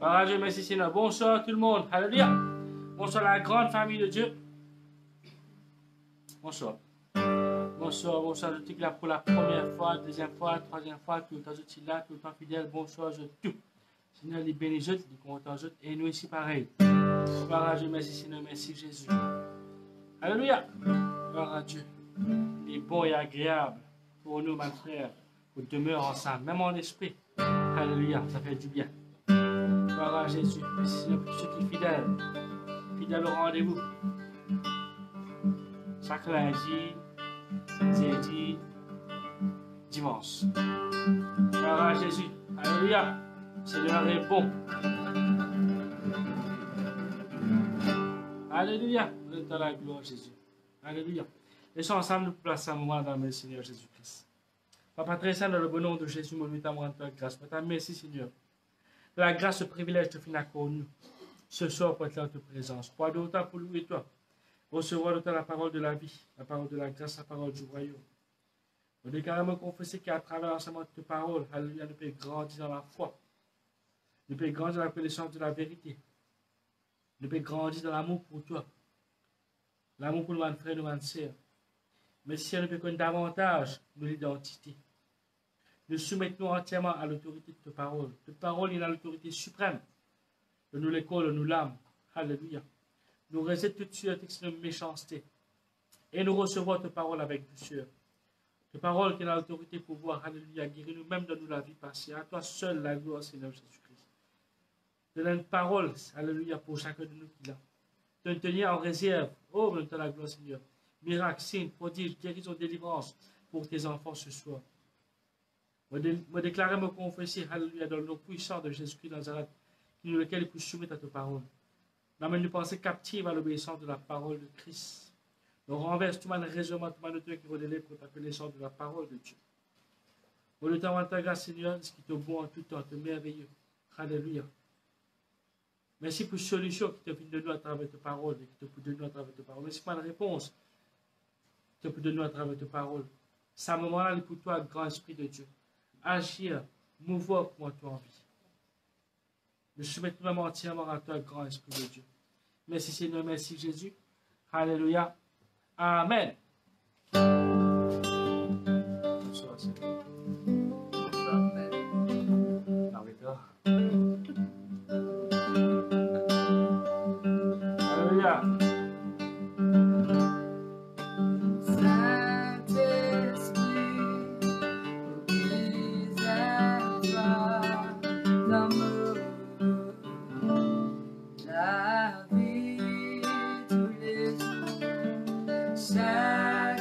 Par Dieu, merci Seigneur. Bonsoir tout le monde. Alléluia. Bonsoir la grande famille de Dieu. Bonsoir. Bonsoir, bonsoir. Je te là pour la première fois, deuxième fois, troisième fois. Tout le temps, je suis là, tout le temps fidèle. Bonsoir, je tout. Seigneur, les bénis, je les content, je et nous ici pareil. Par Dieu, merci Seigneur, merci Jésus. Alléluia. Gloire à Dieu. Il est bon et agréable pour nous, ma frère, pour demeurer ensemble, même en esprit. Alléluia, ça fait du bien. Gloire à Jésus. Merci Seigneur pour ceux qui sont fidèles. Fidèles au rendez-vous. Chaque lundi, jeudi, dimanche. Gloire à Jésus. Alléluia. Seigneur est bon. Alléluia. Vous êtes dans la gloire, Jésus. Alléluia. Laissons ensemble nous placer un moment dans le Seigneur Jésus-Christ. Papa très saint, dans le bon nom de Jésus, mon Dieu, rendre ta grâce. Merci, Seigneur. De la grâce, ce privilège de finir pour nous. Ce soir, pour être là en ta présence. Pour d'autant pour louer toi. Recevoir d'autant la parole de la vie, la parole de la grâce, la parole du royaume. On est carrément confessé qu'à travers l'enseignement de ta parole, alléluia, nous pouvons grandir dans la foi. Nous pouvons grandir dans la connaissance de la vérité. Nous pouvons grandir dans l'amour pour toi. L'amour pour nos frères, nos sœurs. Mais si nous pouvons connaître davantage de l'identité. Nous soumettons entièrement à l'autorité de ta parole. Ta parole est l'autorité suprême. De nous l'école, de nous l'âme. Alléluia. Nous rejetons tout de suite la méchanceté. Et nous recevons ta parole avec douceur. Ta parole qui est l'autorité pour pouvoir, alléluia, guérir nous-mêmes de nous la vie passée. À toi seul la gloire, Seigneur Jésus-Christ. Donne une parole, alléluia, pour chacun de nous qui l'a. De nous tenir en réserve. Oh, nous te la gloire, Seigneur. Miracle, signe, prodige, guérison, délivrance pour tes enfants ce soir. Me déclarer, me confesser, alléluia, dans le nom puissant de Jésus-Christ de Nazareth, qui nous lequel il peut soumettre à ta parole. N'amène-nous penser captive à l'obéissance de la parole de Christ. Nous renverse tout mal raisonnement, tout mal auteur qui redélève pour ta connaissance de la parole de Dieu. Au lieu de ta grâce, Seigneur, ce qui te bon en tout temps, te merveilleux. Alléluia. Merci pour la solution qui te vient de nous à travers ta parole et qui te peut de nous à travers ta parole. Merci pour la réponse qui te peut de nous à travers ta parole. C'est un moment-là pour toi, grand esprit de Dieu. Agir, mouvoir pour moi, toi en vie. Nous soumettons vraiment entièrement à toi, grand esprit de Dieu. Merci Seigneur, merci Jésus. Alléluia. Amen. Bonsoir, Seigneur. Alléluia. Saint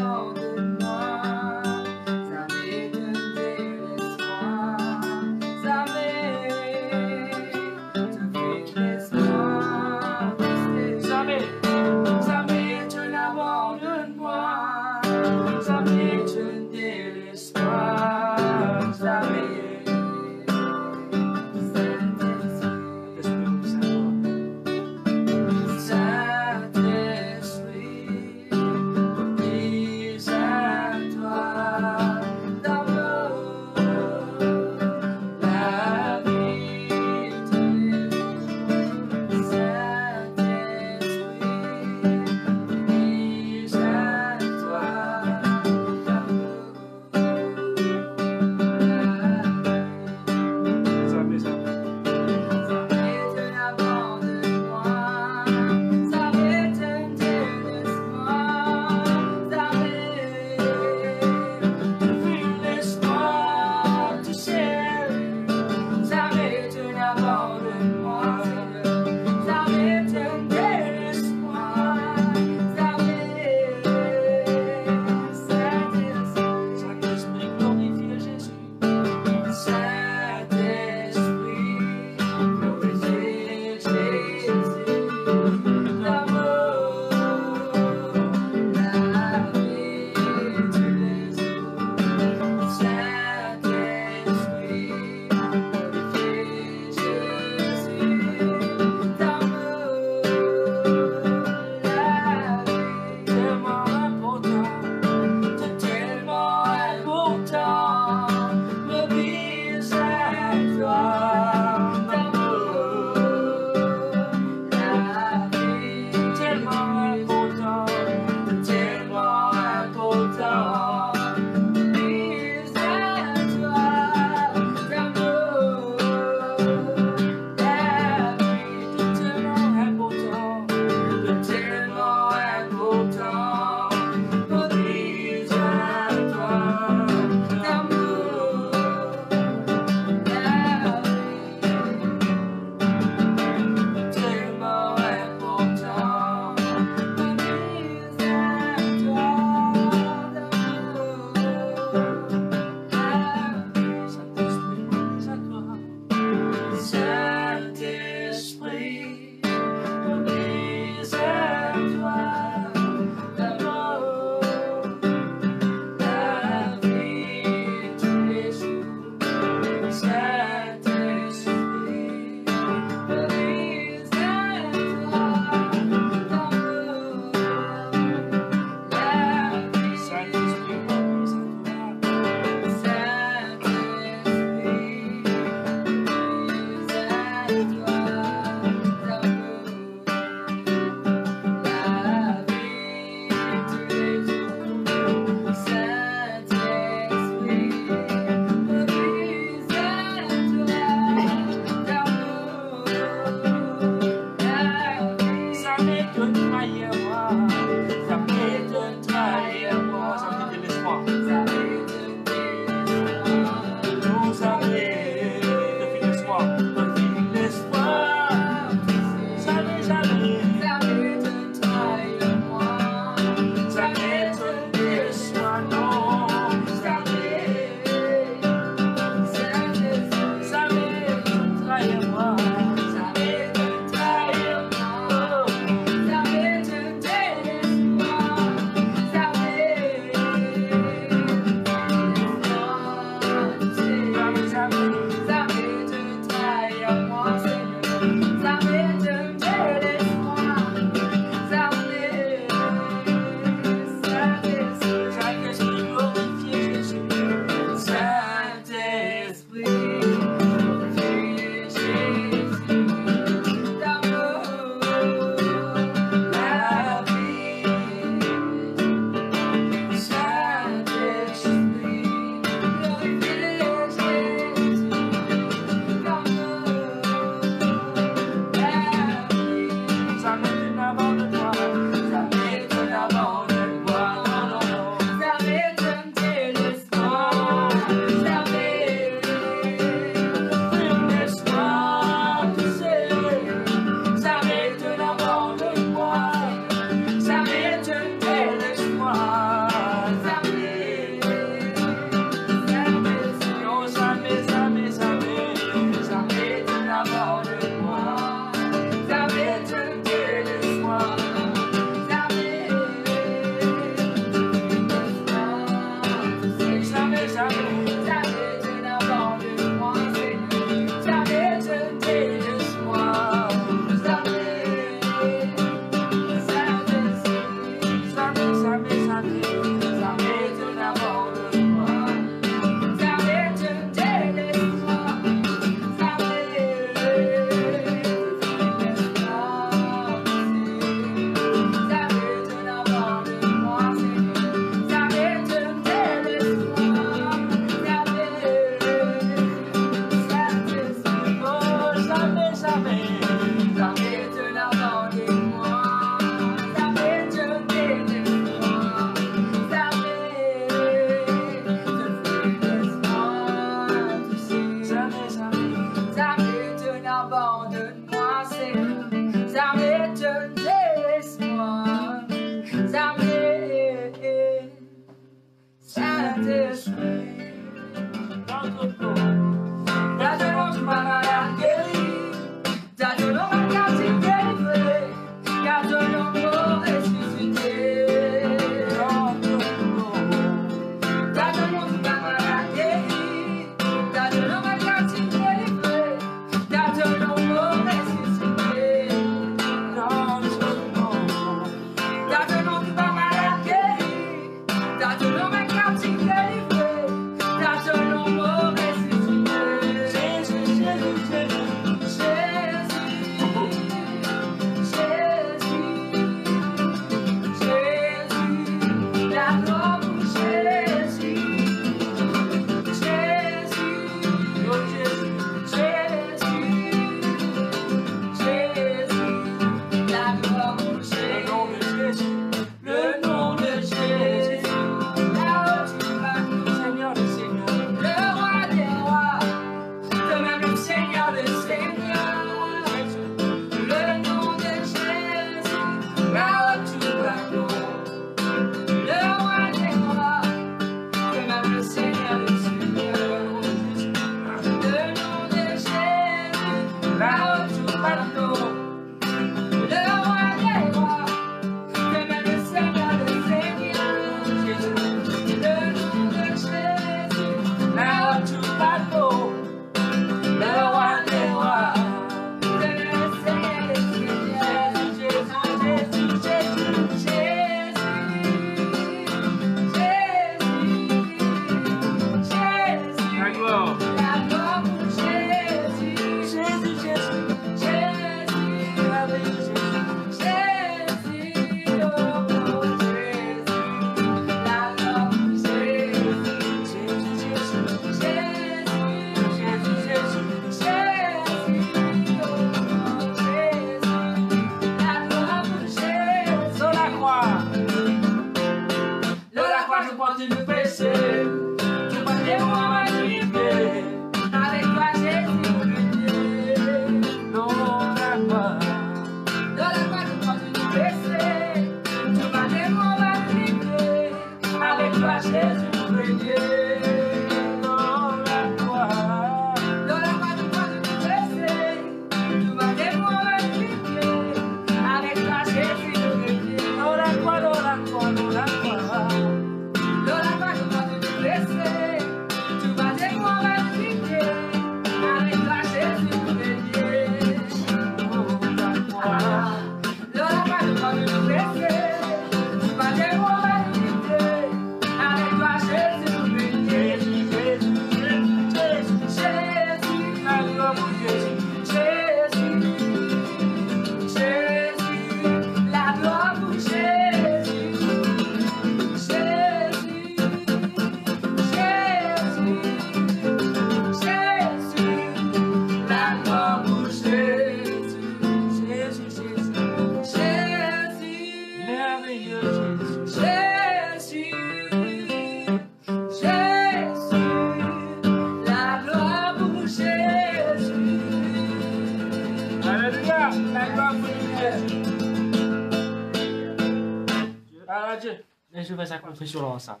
à Dieu. Et je fais sa confession là ensemble.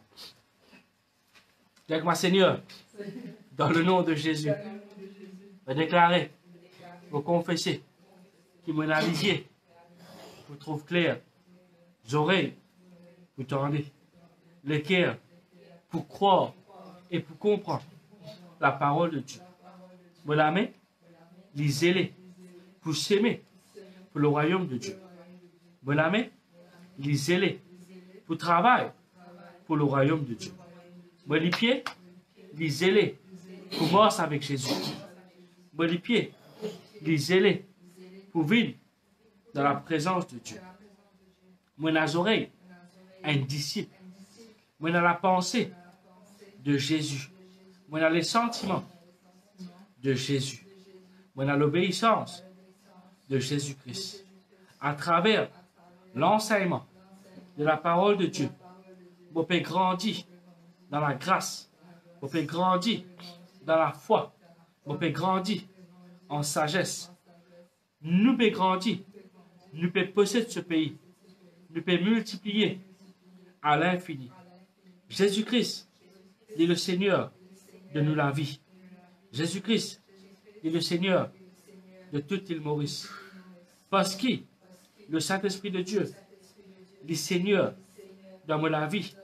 Avec moi, Seigneur, dans le nom de Jésus, vous déclarez, vous confessez, qui me naviguez, vous trouve clair, les oreilles, vous tendez, les cœurs, pour croire et pour comprendre la parole de Dieu. Vous l'aimez, lisez-les, pour s'aimer pour le royaume de Dieu. Vous l'aimez, lisez-les, pour travailler pour le royaume de Dieu. Vous les pieds, lisez-les, pour mort avec Jésus. Vous les pieds, lisez-les, pour vivre dans la présence de Dieu. Moi, dans les oreilles, un disciple. Moi, dans la pensée de Jésus. Moi, dans les sentiments de Jésus. Moi, dans l'obéissance de Jésus-Christ. À travers l'enseignement de la parole de Dieu, vous pouvez grandir dans la grâce. Vous pouvez grandir dans la foi. Vous pouvez grandir en sagesse. Nous pouvons grandir. Nous pouvons posséder ce pays. Nous pouvons multiplier à l'infini. Jésus-Christ est le Seigneur de nous la vie. Jésus-Christ est le Seigneur de toute l'île Maurice. Parce que le Saint-Esprit de Dieu est Seigneur dans la vie,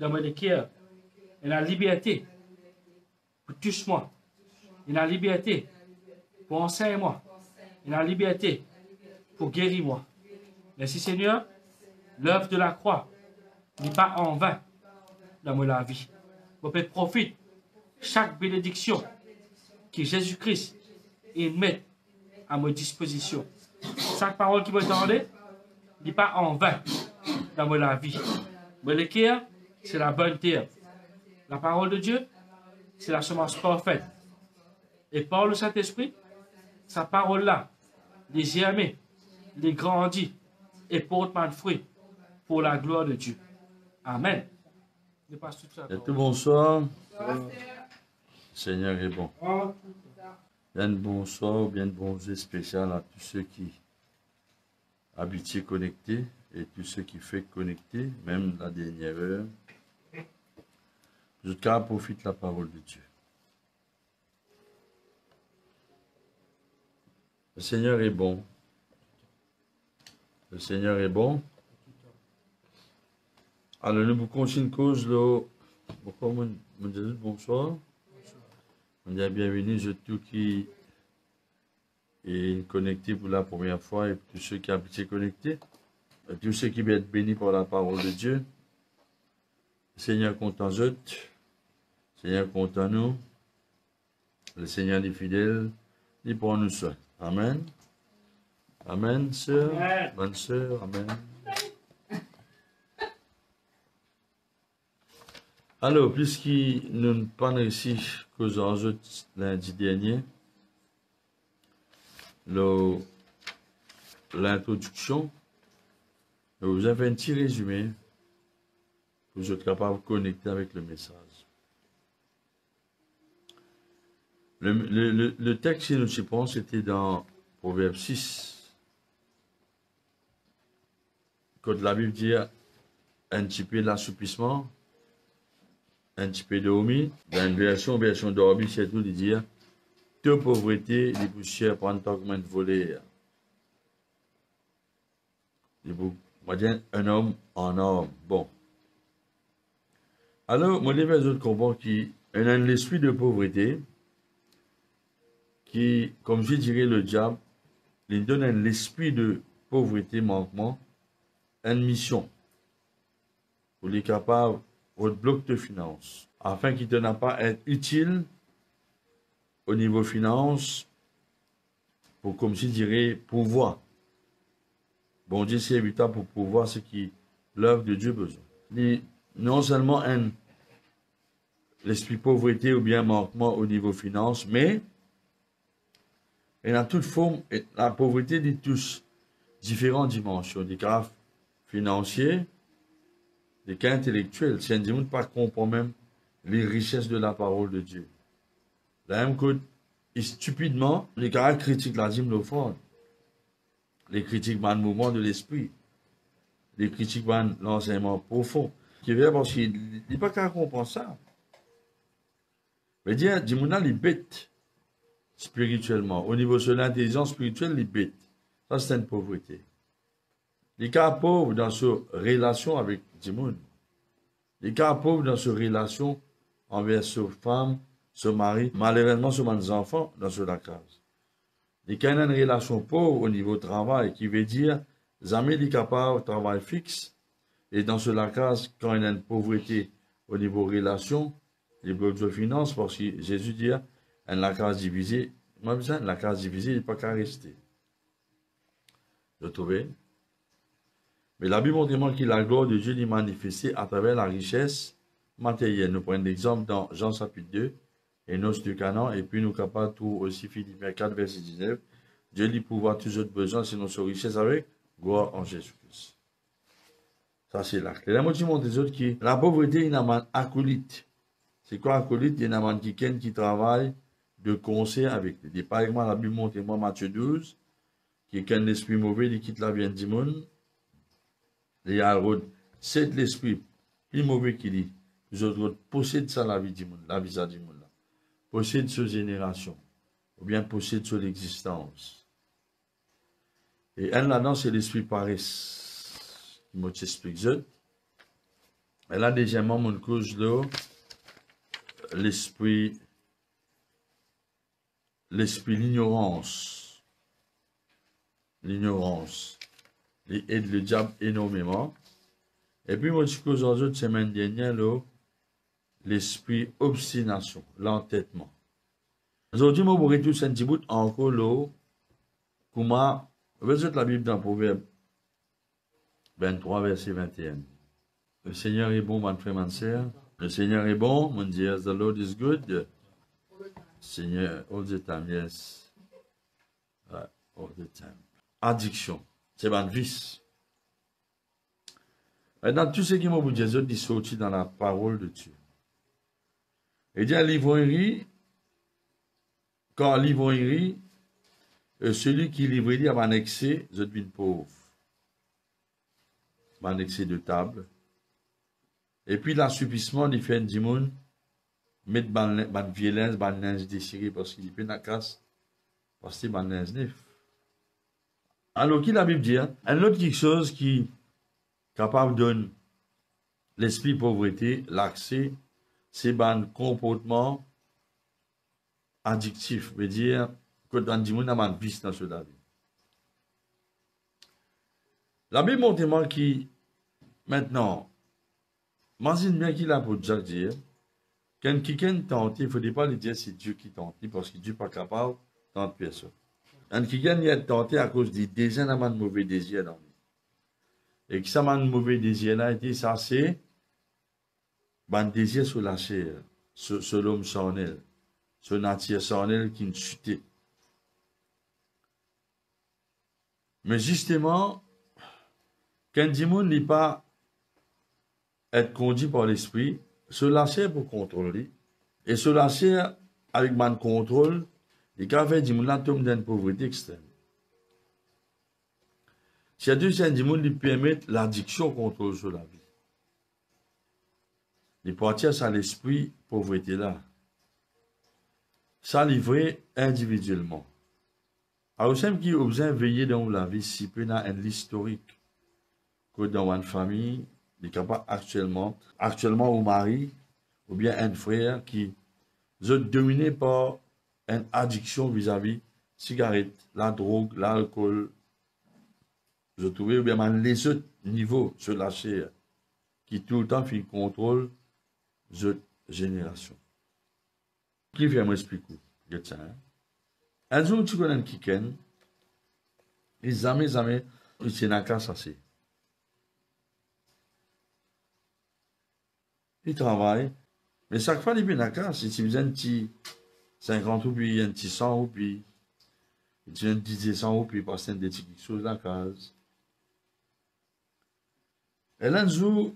dans mon cœur, et la liberté pour toucher-moi, et la liberté pour enseigner-moi, et la liberté pour guérir-moi. Merci Seigneur, l'œuvre de la croix n'est pas en vain dans ma vie. Vous pouvez profiter chaque bénédiction que Jésus-Christ met à ma disposition. Chaque parole qui me donne n'est pas en vain dans ma vie. Le cœur, c'est la bonne terre. La parole de Dieu, c'est la semence parfaite. Et par le Saint-Esprit, sa parole-là, les germer, les grandit et porte plein de fruits pour la gloire de Dieu. Amen. Et tout bonsoir. Seigneur est bon. Bien bonsoir ou bien bonjour spécial à tous ceux qui habitent connectés et tous ceux qui font connecter, même la dernière heure. Jusqu'à profite la parole de Dieu. Le Seigneur est bon. Le Seigneur est bon. Alors, nous vous continuons cause là. Bonsoir. On dit bienvenue à tous qui est connecté pour la première fois et tous ceux qui habitent connectés. Et tous ceux qui vont être bénis par la parole de Dieu. Le Seigneur content eux. Le Seigneur content nous. Le Seigneur est fidèle. Il pour nous ça. Amen. Amen, sœur. Bonne sœur. Amen. Alors, puisqu'il nous parle ici qu'aux enjeux lundi dernier, l'introduction, je vous ai fait un petit résumé pour que vous êtes capable de connecter avec le message. Le texte que nous y pensons, c'était dans Proverbe 6. Quand la Bible dit un petit peu d'assoupissement, un petit peu d'omis, dans une version d'Orbi, c'est tout de dire de pauvreté, les poussières prennent tant que de voler. Moi, je dis un homme en homme. Bon. Alors, moi, les autres comprennent qu'il y a l'esprit de pauvreté qui, comme je dirais, le diable, il donne l'esprit de pauvreté, manquement, une mission pour les capables votre bloc de finances, afin qu'il ne pas être utile au niveau finance, pour, comme je dirais, pouvoir. Bon Dieu, c'est évident pour pouvoir ce qui l'œuvre de Dieu besoin. Non seulement l'esprit pauvreté ou bien manquement au niveau finance, mais il y a toute forme, la pauvreté de tous différentes dimensions, des cas financiers, des cas intellectuels. Si on ne pas comprend même les richesses de la parole de Dieu. La même que, stupidement, les cas critiquent la dîme l'offrande. Les critiquent le mouvement de l'esprit. les critiques l'enseignement profond. Qui veut parce qu'il n'est pas qu'à comprendre ça. Mais dire, dis-moi, il bête spirituellement. Au niveau de l'intelligence spirituelle, il bête. Ça, c'est une pauvreté. Les cas pauvres dans sa relation avec Dimoun. Les cas pauvres dans sa relation envers sa femme, son mari, malheureusement, ses enfants dans sa case. Les cas ont une relation pauvre au niveau travail, qui veut dire, les amis, les capables de travail fixe, et dans ce case, quand il y a une pauvreté au niveau relation, les blocs de finances, parce que Jésus dit, la case divisée, moi, la case divisée, il n'est pas qu'à rester. Vous trouvez? Mais la Bible montre que la gloire de Dieu est manifestée à travers la richesse matérielle. Nous prenons l'exemple dans Jean chapitre 2, et noces du Canaan, et puis nous capables tout aussi Philippiens 4, verset 19. Dieu dit pouvoir tous autres besoins, c'est notre richesse avec gloire en Jésus-Christ. Ça, c'est là. Et la moitié montre des autres qui, la pauvreté, il y a un acolyte. C'est quoi acolyte? Il y a un qui travaille de concert avec lui. Par exemple, la Bible montre, moi, Matthieu 12, qui est un esprit mauvais, il quitte la vie du monde. Il y a c'est l'esprit plus mauvais qui dit. Les autres possèdent ça la vie du monde, la vie du monde. Possèdent sa génération, ou bien possèdent son existence. Et un là-dedans, c'est l'esprit paresse. Je m'explique ça. Et là, deuxièmement, mon cause là, l'esprit l'ignorance. L'ignorance. Il aide le diable énormément. Et puis, moi, je cause en autres semaine dernière, là, l'esprit obstination, l'entêtement. Aujourd'hui, moi, vous tous un petit bout encore là, comment, vous êtes la Bible dans Proverbe 23, verset 21. Le Seigneur est bon, mon frère, mon sœur. Le Seigneur est bon, mon Dieu, the Lord is good. Seigneur, all the time, yes. All the time. Addiction, c'est un vice. Maintenant, tout ce qui m'a dit, Jésus dit sorti dans la parole de Dieu. Et dit à l'ivrognerie, quand l'ivrognerie, celui qui livre a un excès, je devine pauvre. Un excès de table. Et puis l'assouplissement, il fait du monde, mettre ban violence, ban linge déchiré, parce qu'il peut la casse, parce que c'est ban linge neuf. Alors, qui la Bible dit, un autre quelque chose qui est capable de donner l'esprit pauvreté, l'accès, c'est un comportement addictif, veut dire que dans le monde, on a un vice dans ce vie. La Bible montre qui, maintenant, imagine bien qu'il a pour déjà dire, quand quelqu'un tente, il ne faut pas lui dire c'est Dieu qui tente, parce que Dieu n'est pas capable de tenter personne. Quand quelqu'un est tenté à cause des désirs, il a un mauvais désir dans lui. Et que ça, un mauvais désir là, ça c'est un désir sur la chair, sur l'homme charnel, sur la nature charnelle qui est chutée. Mais justement, quand Dimon n'est pas être conduit par l'esprit, se lâcher pour contrôler, et se lâcher avec man contrôle, et quand fait Dimon là tombe dans une pauvreté extrême. C'est deuxième Dimon lui permet l'addiction contrôle sur la vie. Il partir à l'esprit pauvreté là. Ça livré individuellement. Alors, c'est qui observe veiller dans la vie si peu dans un historique que dans une famille, il est capable actuellement au mari ou bien un frère qui est dominé par une addiction vis-à-vis cigarette, la drogue, l'alcool. Je trouvais ou bien les autres niveaux sur la chair qui tout le temps fait contrôle de génération. Qui vient m'expliquer? Un jour, tu connais un kiken, et jamais, il s'est n'a qu'à s'asseoir. Il travaille, mais chaque fois, il vient à casa, si tu faisais un petit 50 roupies, un petit 100 roupies, tu viens de 10 100 roupies, parce que c'est des petites choses dans la case. Et là, un jour,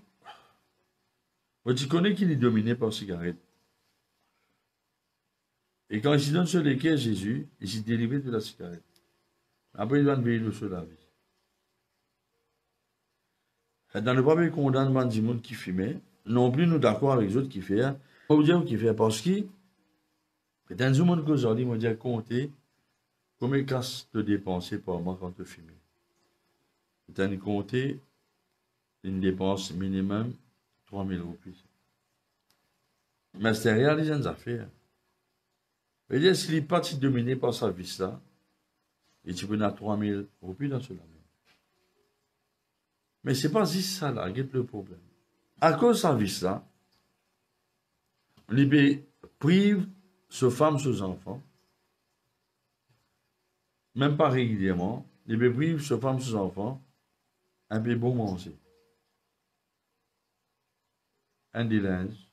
tu connais qu'il est dominé par la cigarette. Et quand il se donne sur les quais Jésus, il s'est délivré de la cigarette. Après, il va veiller sur la vie. Dans le premier condamnement du monde qui fumait, non plus nous d'accord avec les autres qui font. On va dire qui fait parce que, dans le monde qu'aujourd'hui, on dit compter combien de casse de dépenser par mois quand tu fumes. C'est-à-dire compter une dépense minimum 3 000 roupies. Mais c'est réalisé des affaires. Et dire s'il n'est pas dominé par sa vie là, et tu peux avoir 3 000 roupies dans cela. Mais c'est pas juste ça là, qui le problème. À cause de sa vie là, il prive ses femmes, ses enfants, même pas régulièrement, il prive ses femmes, ses enfants, un peu bon manger. Un des linges,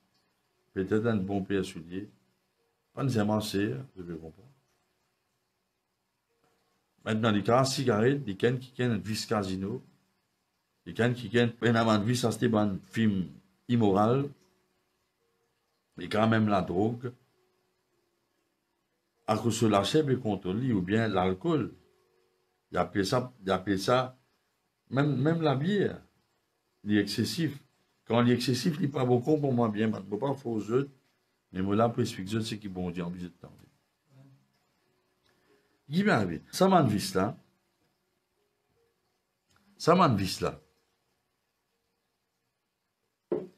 peut-être un bon paire soulier, pas nécessairement serre, je vais comprendre. Maintenant, les cas cigarettes, les gens qui ont un vice casino, les gens qui ont un vice à c'était un film immoral, les quand même la drogue, à cause de la chèvre et contre lui, ou bien l'alcool. Il appelle ça même la bière, il est excessif. Quand il est excessif, il n'est pas beaucoup pour moi bien, je ne peux pas faire aux autres, mais moi là, pour expliquer aux autres, c'est qu'ils vont dire en plus de temps. Qui va arriver? Ça m'a vis là. Ça m'a vis là.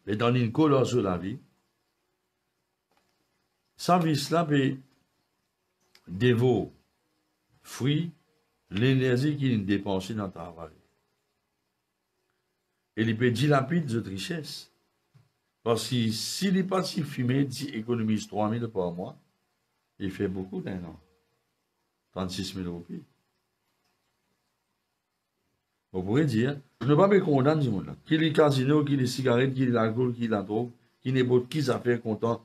Et dans une couleur sur la vie, ça vis là, peut dévore, fruit, l'énergie qu'il a dépensée dans le travail. Et il peut dilapider cette richesse. Parce que s'il n'est pas si fumé, il économise 3 000 par mois, il fait beaucoup d'un an. 36 000 roupies. On pourrait dire, je ne veux pas me condamner du monde. Qu'il est casino, qu'il est cigarette, qu'il est l'alcool, qu'il est la drogue, qu'il n'est pas qui affaires content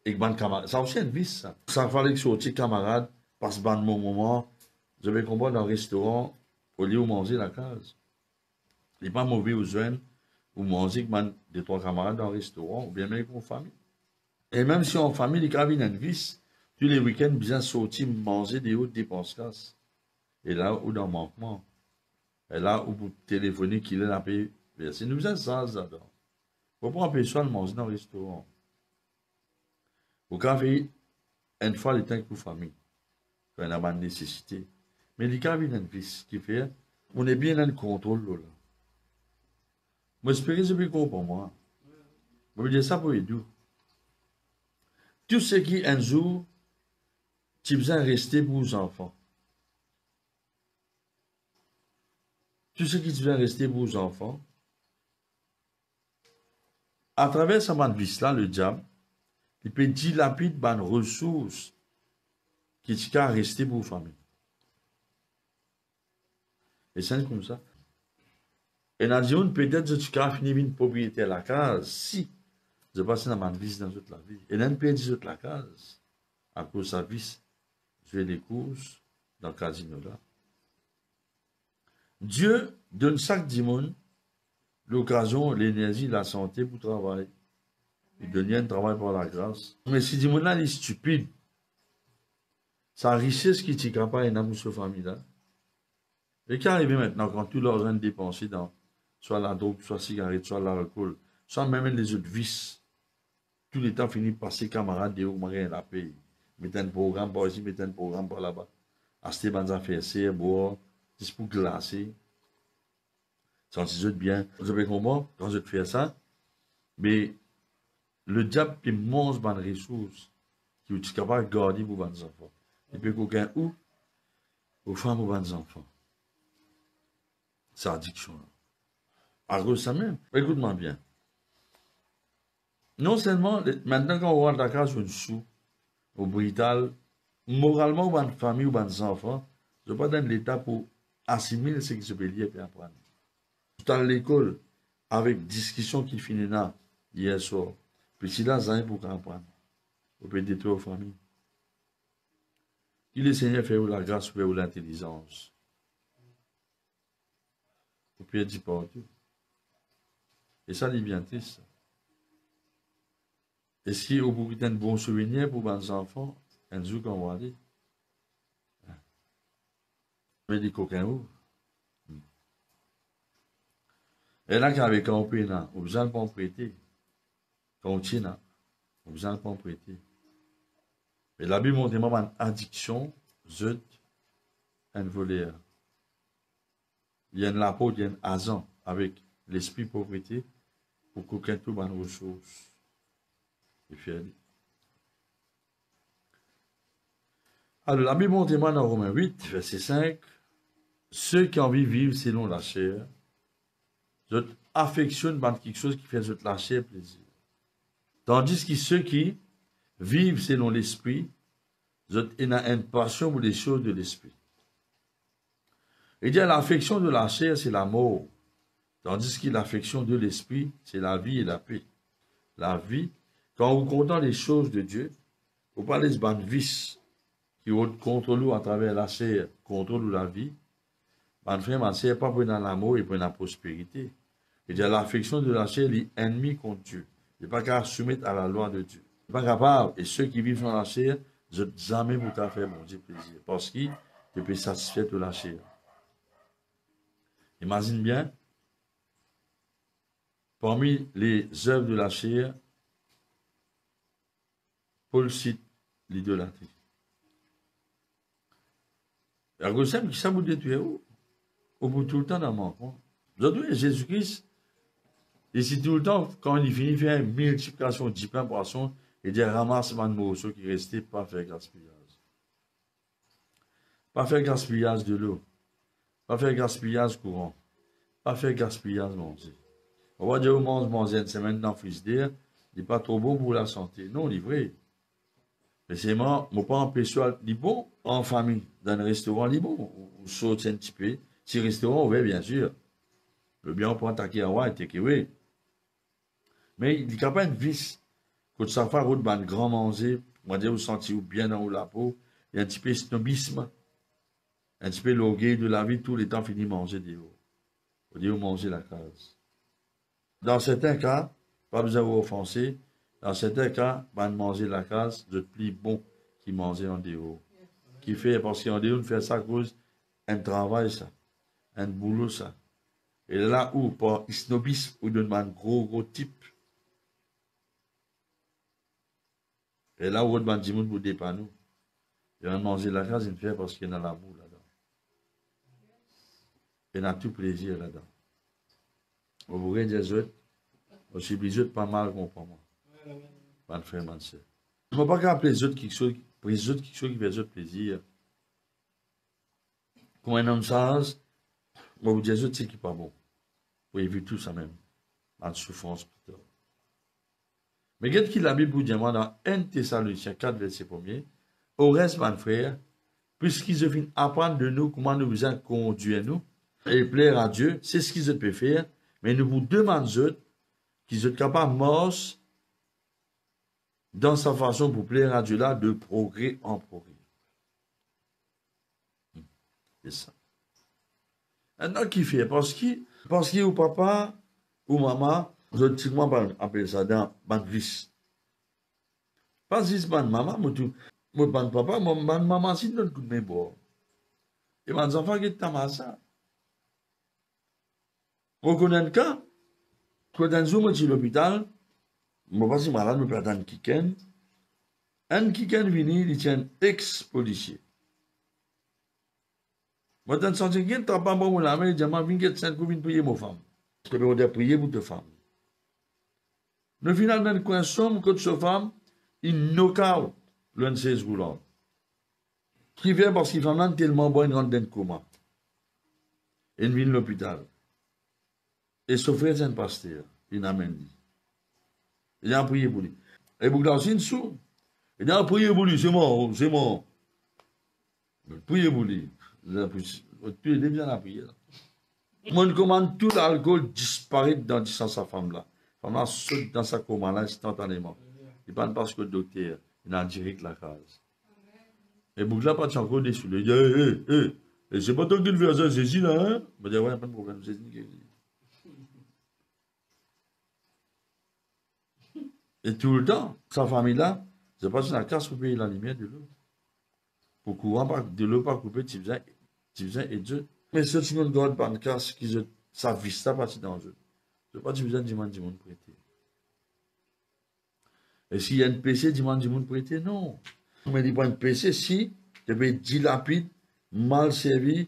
avec ban camarade. Ça aussi un vice, ça. Ça fallait que sortir camarade, passe ban mon moment, je vais comprendre dans le restaurant, au lieu de manger la case. Il n'est pas mauvais aux jeunes, ou manger avec des trois camarades dans le restaurant, ou bien même avec une famille. Et même si en famille, les cabines ont un vice, tous les week-ends, bien sortir manger des hautes dépenses casses. Et là, ou dans le manquement. Et là, où vous téléphonez qu'il est la paix versée. Nous faisons ça, ça. Faut pas empêcher de manger dans le restaurant. Au café, une fois le temps pour famille. Quand on a une nécessité. Mais les cas, il y a un vice qui fait, on est bien dans le contrôle, là. Moi, j'espère que c'est plus gros pour moi. Je veux dire ça pour aider. Tout ce qui, un jour, tu as besoin de rester pour les enfants. Tout ce qui tu viens rester pour les enfants, à travers ce vice-là, le diable, il peut dilapider les ressources qui tu as rester pour la famille. Et c'est comme ça. Et dans le peut-être que tu as fini une propriété à la case, si je passe dans ma vie dans toute la vie. Et dans le pays de la case, à cause de sa vie, je fais des courses dans le casino-là. Dieu donne chaque dimanche l'occasion, l'énergie, la santé pour travailler. Il donne un travail par la grâce. Mais si dimanche-là est stupide, sa richesse qui est capable dans cette famille-là, et qui arrive maintenant quand tout l'argent est dépensé dans soit la drogue, soit la cigarette, soit l'alcool, soit même les autres vices, tout le temps finit par ses camarades de rien la paye. Mettre un programme par ici, mettre un programme par là-bas. Acheter des affaires, c'est boire, juste pour glacer. Sentir bien. Vous avez compris quand je fais ça, mais le diable il mange des ressources qui est capable de garder pour vos enfants. Il peut qu'aucun ou aux femmes ou aux enfants. C'est addiction. À cause de ça même. Écoute-moi bien. Non seulement, maintenant quand on rentre à la case, une sou, au brutal, moralement, ou une famille ou des enfants, je ne pas dans l'état pour assimiler ce qui se peut lire et apprendre. Tout à l'école, avec discussion qui finit là, hier soir, puis si là, ça pour apprendre. Vous pouvez détruire aux familles. Qui le Seigneur fait ou la grâce ou l'intelligence. Vous pouvez dire partout. Et ça, c'est bien triste. Et si vous avez un bon souvenir pour vos enfants, un jour qu'on va aller. Mais des coquins où? Et là, quand on paye, on besoin de pas prêter. Quand on tient, on besoin de pas prêter. Mais la Bible montre une addiction, zut, un voleur. Il y a une l'apôtre, il y a un agent avec l'esprit pauvreté pour qu'aucun tout bonne ressource. Et fier. Alors, la Bible montre dans Romains 8, verset 5, ceux qui ont envie de vivre selon la chair, zut affectionnent quelque chose qui fait zut la chair plaisir. Tandis que ceux qui vivent selon l'esprit, ils ont une passion pour les choses de l'esprit. Il dit l'affection de la chair, c'est la mort. Tandis que l'affection de l'esprit, c'est la vie et la paix. La vie, quand vous comptez les choses de Dieu, vous parlez de ban vice qui contrôle à travers la chair, contrôle la vie. Ban frère, ma chair, pas pour l'amour et pour la prospérité. Il dit l'affection de la chair, est ennemi contre Dieu. Il n'est pas capable de se soumettre à la loi de Dieu. Il n'est pas capable. Et ceux qui vivent dans la chair, je n'ai jamais pour ta faire mon Dieu plaisir. Parce qu'ils peuvent satisfaire de la chair. Imagine bien, parmi les œuvres de la chair, Paul cite l'idolâtrie. La grosse qui ça vous détruit au bout tout le temps dans mon coin. Aujourd'hui, Jésus-Christ, ici tout le temps, quand il finit, il fait une multiplication de pain poisson et dit ramassement de morceaux qui restaient, pas faire gaspillage. Pas faire gaspillage de l'eau. Pas faire gaspillage courant. Pas faire gaspillage manger. On va dire, on mange une semaine dans le d'air, il n'est pas trop bon pour la santé. Non, il est vrai. Mais c'est moi, je ne pas empêcher, il est bon en famille, dans un restaurant, il est bon. On saute un petit peu. Si le restaurant ouvert, bien sûr. Le bien, on peut attaquer à ouais, et oui. Mais il n'y a pas une vice. Quand ça fait un grand manger, on va dire, vous sentez bien dans la peau, il y a un petit peu de snobisme, un petit peu l'orgueil de la vie, tout le temps fini manger des hauts. Vous dire, manger la case. Dans certains cas, pas besoin de vous offenser. Dans certains cas, manger la case, de plus bon qui manger en déo. Qui fait, parce qu'en déo, on fait ça à cause d'un travail, ça. Un boulot, ça. Et là où, par snobisme, ou d'un gros type. Et là où, on dit, vous dépanne nous. Il va manger la case, il fait parce qu'il y a l'amour là-dedans. Il y a tout plaisir là-dedans. Vous voyez des autres, je suis obligé de pas mal comprendre. Pas frère, man, c'est. Je ne peux pas appeler les autres quelque chose qui fait les autres plaisir. Comme un homme sage, je vous dis les autres, c'est qui pas bon. Vous avez vu tout ça même. En souffrance plutôt. Mais qu'est-ce qu'il a Bible vous dit moi dans 1 Thessaloniciens 4, verset 1er. Au reste, mon frère, puisqu'ils ont fini apprendre de nous comment nous vous conduire nous et plaire à Dieu, c'est ce qu'ils peuvent faire. Mais nous vous demandons qu'ils soient capables de marcher dans sa façon pour plaire à Dieu là, de progrès en progrès. C'est ça. Maintenant, qui fait? Parce que ou papa ou maman, je dis moi appeler ça dans ban vice. Pas juste ban maman, moi ban papa, moi ban maman, c'est notre coup de main bon. Et mes enfants qui t'aiment ça. On connaît un cas, quand un jour, je suis à l'hôpital, je suis malade, je suis un kiken. Un kiken vient, il tient un ex-policier. Je suis senti qu'il n'y a pas bon la main, il dit, je viens 5 pour prier mon femme. Je vais prier pour deux femmes. Le final, quand on somme que cette femme, il knock-out l'un de ses roulants. Qui vient parce qu'il fait tellement bon, il rentre dans le coma. Il vient à l'hôpital. Et son frère, c'est un pasteur. Il n'a même dit. Il a prié pour lui. Et pour là, c'est une sou. Il a prié pour lui. C'est mort. Priez pour lui. Tu es bien à prier. Moi, je commande tout l'alcool disparaît dans sa femme-là. La femme-là saute dans sa coma là instantanément. Il ne parle pas parce que le docteur, il a direct la case. Et pour là, pas de encore déçu. Il dit, hé, c'est pas toi qui le fais ça, c'est là, hein? Je dis, ouais, pas de problème, c'est et tout le temps, sa famille-là, c'est pas la casse pour payer la lumière de l'eau. Pour courant de l'eau pas couper, tu viens et Dieu. Mais ceux qui ne gardent pas de casse, ça vise ça partie dans le jeu. Tu n'as pas besoin de demander du monde prêter. Et s'il y a un péché, demande du monde prêter? Non. Mais il n'y a pas un péché si tu peux dilapide, mal servi,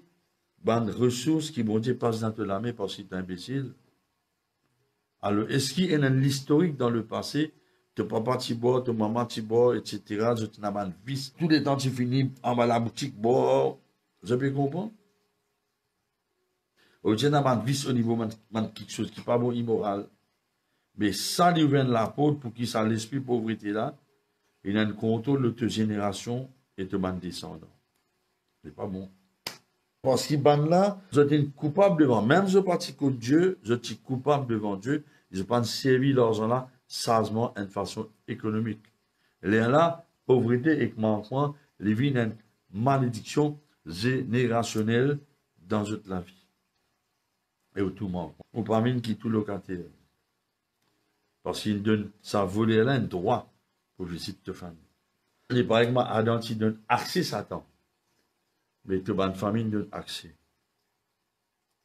des ressources qui vont Dieu passe dans la main parce que tu es imbécile. Alors, est-ce qu'il y a un historique dans le passé? Ton papa tu bois, ton maman tu bois, etc. Je te n'ai vice. Tous les temps tu finis en bas la boutique bois. Je peux comprendre? Ou tu n'as vice au niveau de quelque chose qui n'est pas bon, immoral. Mais ça lui vient de la porte pour qu'il ça l'esprit pauvreté là. Il a un contrôle de ta génération et de ta descendant. C'est pas bon. Parce qu'il ban là, je suis coupable devant. Même je pratique Dieu, je suis coupable devant Dieu. Je peux servir l'argent là sagement et de façon économique. Là, pauvreté et manquement, les vies une malédiction générationnelle dans toute la vie. Et au tout manquement. On parmi qui tout locataire. Parce qu'il donne sa volée là un droit pour visiter ta famille. Et par exemple, Adam, il donne accès à Satan. Mais toute bonne famille donne accès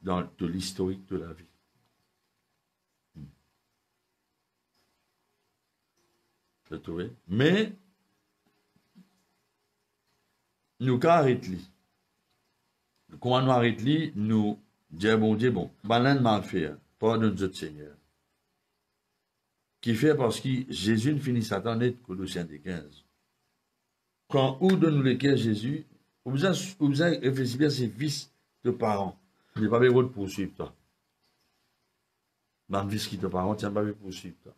dans de l'historique de la vie. Vous trouvez? Mais, nous arrêtons. Comment nous arrêtons? Nous disons, bon Dieu, bon, banane mal fait, pardonne notre Seigneur. Qui fait parce que Jésus ne finit Satan net Colossiens 15. Quand ou de nous lesquels Jésus, vous avez réfléchi bien ses vices de parents. Il n'est pas besoin de poursuivre toi. Dans le vice qui te parents, tu n'as pas besoin de poursuivre toi.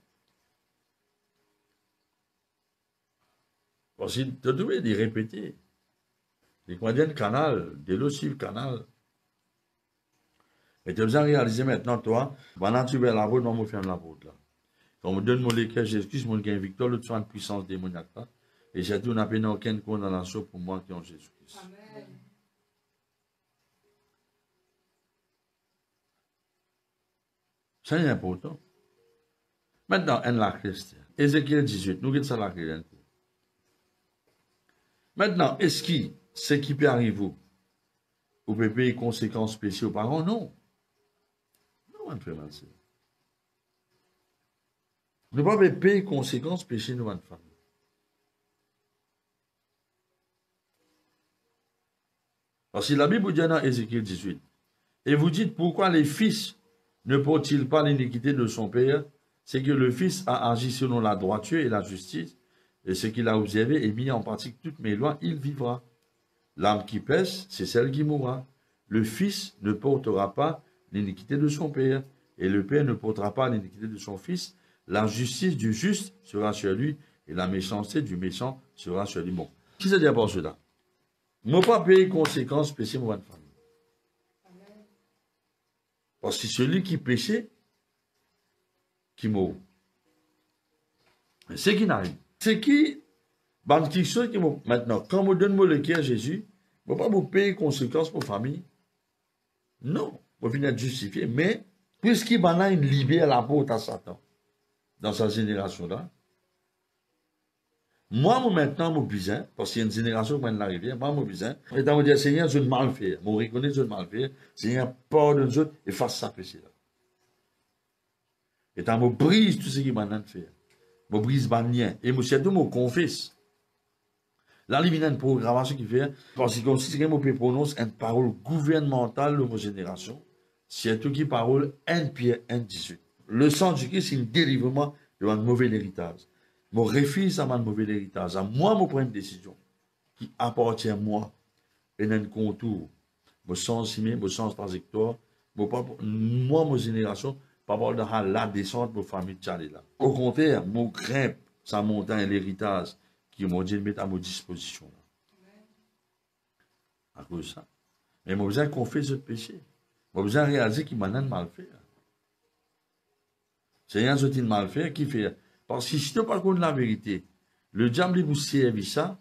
Parce que tu devais les répéter. Les comédiens de canal, des locives canal. Et tu as besoin de réaliser maintenant, toi, pendant que tu vas la route, moi, je ferme la route là. Quand on me donne mon lesquels Jésus, mon gain victoire, le soin de puissance démoniaque là. Et j'ai dit, on n'a pas aucune condamnation pour moi qui ont Jésus-Christ. Amen. C'est important. Maintenant, en la Christ. Ézéchiel 18, nous regardons ça la Christ. Maintenant, est-ce que ce qui peut arriver, vous pouvez payer conséquences spéciales aux parents? Non. Non, mon frère, c'est. Nous ne pouvons pas payer conséquences spéciales aux familles. Parce que la Bible dit dans Ézéchiel 18, et vous dites pourquoi les fils ne portent-ils pas l'iniquité de son père? C'est que le fils a agi selon la droiture et la justice, et ce qu'il a observé et mis en pratique toutes mes lois, il vivra. L'âme qui pèse, c'est celle qui mourra. Le fils ne portera pas l'iniquité de son père, et le père ne portera pas l'iniquité de son fils. La justice du juste sera sur lui, et la méchanceté du méchant sera sur lui. Bon, qui se dit par cela? Ne pas payer conséquences péché pour votre famille. Parce que celui qui péchait, qui mourut. C'est qui n'arrive. C'est qui, quelque chose qui mourut. Maintenant, quand vous donnez le cœur à Jésus, vous ne pouvez pas vous payer conséquences pour la famille. Non, vous venez être justifié. Mais, puisqu'il y a une liberté à la porte à Satan, dans sa génération-là, moi, maintenant, mon besoin, parce qu'il y a une génération qui vient d'arriver, moi, mon besoin, et dans mon dire, Seigneur, je ne mal faire. Je reconnais que je ne mal faire. Seigneur, pardonne-nous et fasse ça péché-là. Et dans mon brise tout ce qui m'a fait. Je brise ma lien. Et je me confesse. Là, il y a une programmation qui fait, parce que comme si je prononce une parole gouvernementale de mon génération, c'est tout qui parole 1 Pierre 1,18. Le sang du Christ, c'est un délivrement de un mauvais héritage. Je refuse à mon mauvais héritage. À moi, je prends une décision qui appartient à moi. Et dans un contour. Je sens simé, je sens trajectoire. Moi, mon génération, pas avoir de la descente pour la famille de là. Au contraire, je grimpe sa montagne, l'héritage qui m'a dit de mettre à ma disposition. À cause de ça. Mais je besoin qu'on fait ce péché. Je besoin de réaliser qu'il m'a mal fait. C'est un outil de mal fait qui fait. Parce que si tu ne parles pas de la vérité, le diable vous servir ça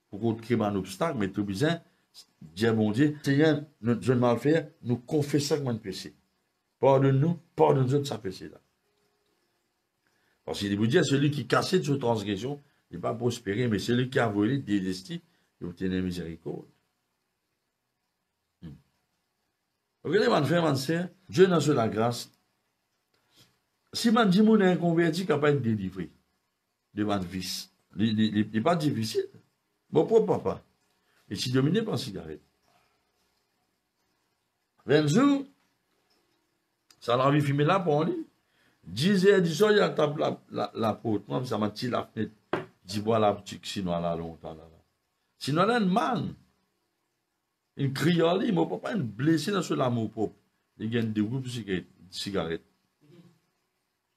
pour qu'on crée un obstacle, mais tu as besoin de dire, bon Dieu, Seigneur, notre jeune mal faire, nous confessons comme un péché. Pardonne-nous, pardonne-nous de sa péché-là. Parce qu'il vous dit, celui qui casse de sa transgression, il n'est pas prospéré, mais celui qui a volé, délesté, il obtient miséricorde. Regardez, mon frère, mon sœur, Dieu nous a la grâce si man dit moun est converti, capable de délivrer de man vice. Il n'est pas difficile. Mon propre papa. Et si dominé par cigarette. 20 jours, ça l'a vu fumer là pour lui. 10 heures, 10 heures, il a tapé la porte. Moi, ça m'a tiré la fenêtre. Dis bois la petite sinon là longtemps là. Sinon là, un man. Une criole, il m'a pas une blessé dans ce l'amour propre. Il gagne des groupes de cigarettes.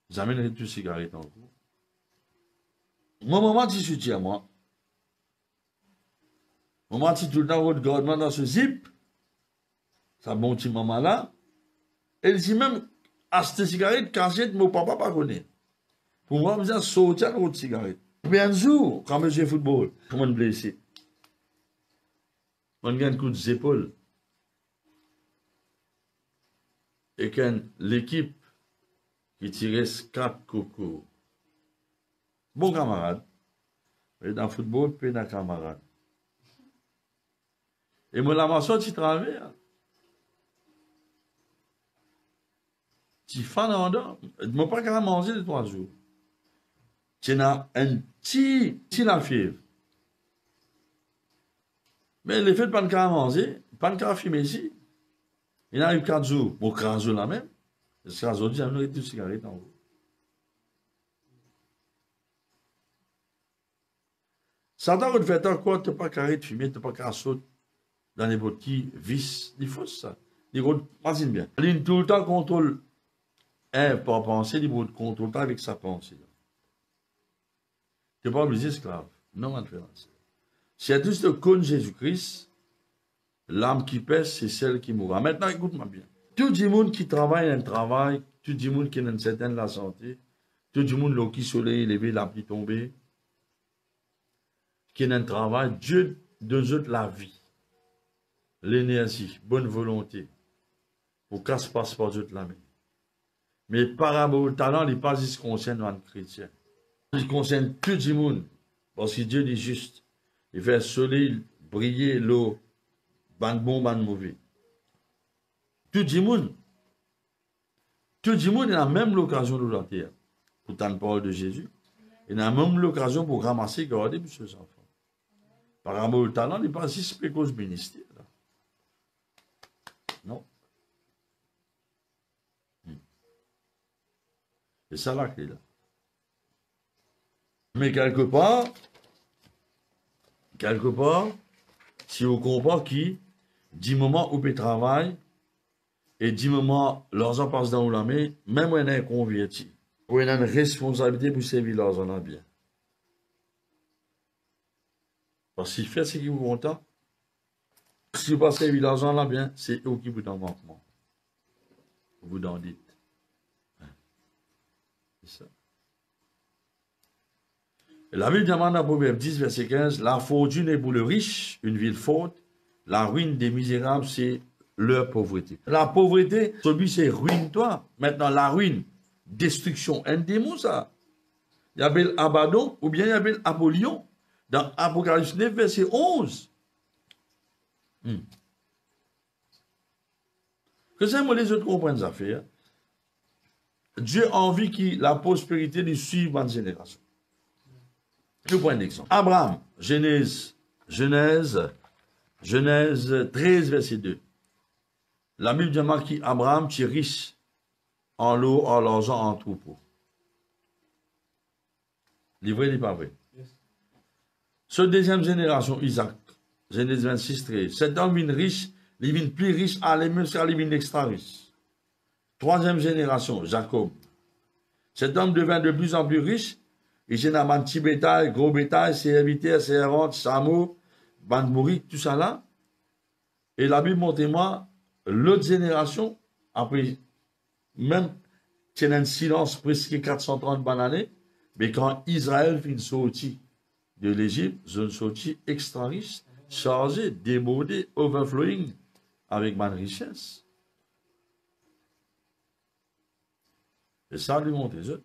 J'amène des cigarettes en cours. Mon maman dit soutien à moi. Maman dit tout le temps, votre gouvernement dans ce zip. Ça bon petit maman là. Elle dit même, acheter cigarette, cachette, mon papa pas connaît. Pour moi, je dis, sortir l'autre cigarette. Bien jour, quand je joue football, comment me blessé. On gagne un coup de épaules. Et quand l'équipe qui tirait 4 cocos, bon camarade, mais dans le football, puis dans camarade. Et moi, la maçon, tu travailles. Tu fais un endroit. Je ne peux pas qu'à manger les 3 jours. Tu as un petit la fièvre. Mais le fait de ne pas manger, pas de fumer ici. Il y a eu 4 jours. Pour 4 jours là même. Parce que 4 jours, j'ai amené une cigarette en haut. Satan va te faire quoi? Tu n'as pas carré de fumer, tu n'as pas carré de sauter dans les petits vices. Il faut ça. Il faut imagine bien. Il tout le temps contrôle. Pour penser, il faut contrôler avec sa pensée. Tu n'es pas obligé esclave. Non, ma différence. Si tu te connais Jésus-Christ, l'âme qui pèse, c'est celle qui mourra. Maintenant, écoute-moi bien. Tout le monde qui travaille un travail, tout le monde qui a une certaine la santé, tout le monde qui soleil levé, la pluie tombée, qui a un travail, Dieu donne la vie, l'énergie, bonne volonté, pour qu'elle se passe par Dieu de la main. Mais par rapport au talent, il n'est pas juste concerne un chrétien. Il concerne tout le monde, parce que Dieu est juste. Il fait soleil, briller l'eau, ban bon, ban mauvais. Tout le monde. Tout le monde a même l'occasion de la terre. Pour la parole de Jésus. Il a même l'occasion pour ramasser et garder pour ses enfants. Par rapport au talent, il n'est pas si précoce ministère. Là. Non. C'est ça la clé là. Mais quelque part, si vous comprenez qui, 10 moments où ils travaillent, et 10 moments, leurs enfants passent dans la main, même when ils sont convertis, où ils ont une responsabilité pour servir leurs enfants bien. Parce qu'il fait ce qui vous content. Si vous ne passez servir leurs enfants bien, c'est eux qui vous donnent manquement. Vous en dites. C'est ça. Et la Bible demande dans Proverbe 10, verset 15, la fortune est pour le riche, une ville forte, la ruine des misérables, c'est leur pauvreté. La pauvreté, celui c'est ruine-toi. Maintenant, la ruine, destruction, un démon, ça. Il y avait Abaddon, ou bien il y avait Apollyon, dans Apocalypse 9, verset 11. Que ça, moi, les autres comprennent ça fait. Dieu a envie que la prospérité lui suive en génération. Je prends un exemple. Abraham, Genèse 13, verset 2. La Bible dit marqué Abraham, qui est riche en l'eau, en l'argent, en troupeau. C'est vrai, n'est pas vrai. Ce deuxième génération, Isaac, Genèse 26, 13. Cet homme vient riche, il vient plus riche, même si il vient extra riche. Troisième génération, Jacob. Cet homme devint de plus en plus riche. Il a un petit bétail, gros bétail, serviteurs, servantes, chameaux, bandmouri, tout ça là. Et la Bible montre-moi, l'autre génération, après, même, c'est un silence presque 430 années, mais quand Israël finit sortir de l'Égypte, ils sont sortis extra riches, chargés, débordés, overflowing, avec ma richesse. Et ça lui montre les autres.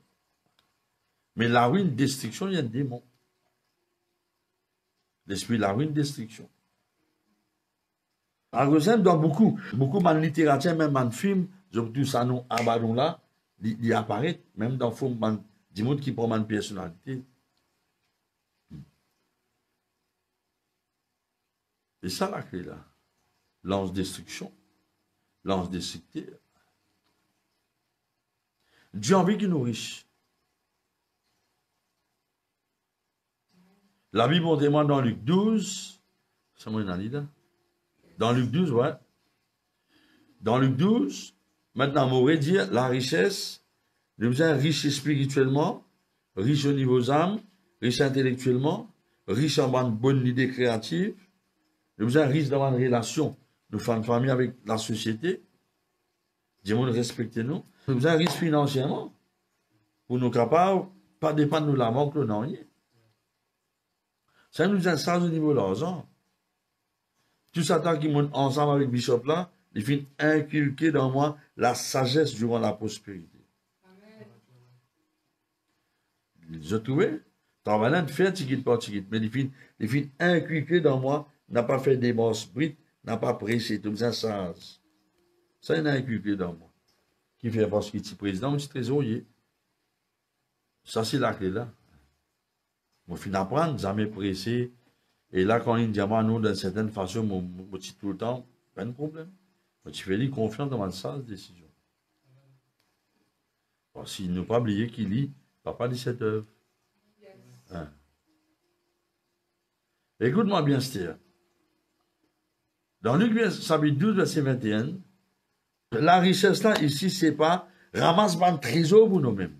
Mais la ruine, destruction, il y a un démon. L'esprit de la ruine, destruction. À cause dans beaucoup de littérature, même en film, je dis ça, nous, Abaddon là, il apparaît, même dans le fond, des gens qui prennent une personnalité. Et ça, la clé là. Lance destruction, lance destructeur. Dieu a envie qu'il nous riche. La Bible on demande dans Luc 12, c'est moi qui là. Dans Luc 12, ouais. Dans Luc 12, maintenant, on aurait dire la richesse, nous sommes riches spirituellement, riches au niveau âme, riches intellectuellement, riches en bonne idée créative, nous sommes riches dans une relation, nous faisons une famille avec la société, Dieu nous respecte nous, nous sommes riches financièrement, pour nous capables, pas dépendre de la manque, non, rien. Ça nous installe au niveau de l'argent. Tout Satan qui monte ensemble avec Bishop là, il finit inculquer dans moi la sagesse durant la prospérité. Amen. Je trouvais, travaillant de faire, tu quittes pas, tu quittes. Mais il finit inculquer dans moi, n'a pas fait des mosses brites, n'a pas pressé, tout ça, sage. Ça, il a inculqué dans moi. Qui fait parce qu'il est président, ou il est trésorier. Ça, c'est la clé là. Moi, je apprendre, jamais pressé. Et là, quand il dit à moi, nous, d'une certaine façon, mon petit tout le temps, pas de problème. Moi, tu fais lui confiance dans ma sage décision. Bon, s'il ne pas oublier qu'il lit, papa dit cette œuvre. Hein. Écoute-moi bien, Stère. Dans Luc chapitre 12, verset 21, la richesse là, ici, c'est pas ramasse un trésor pour nous-mêmes.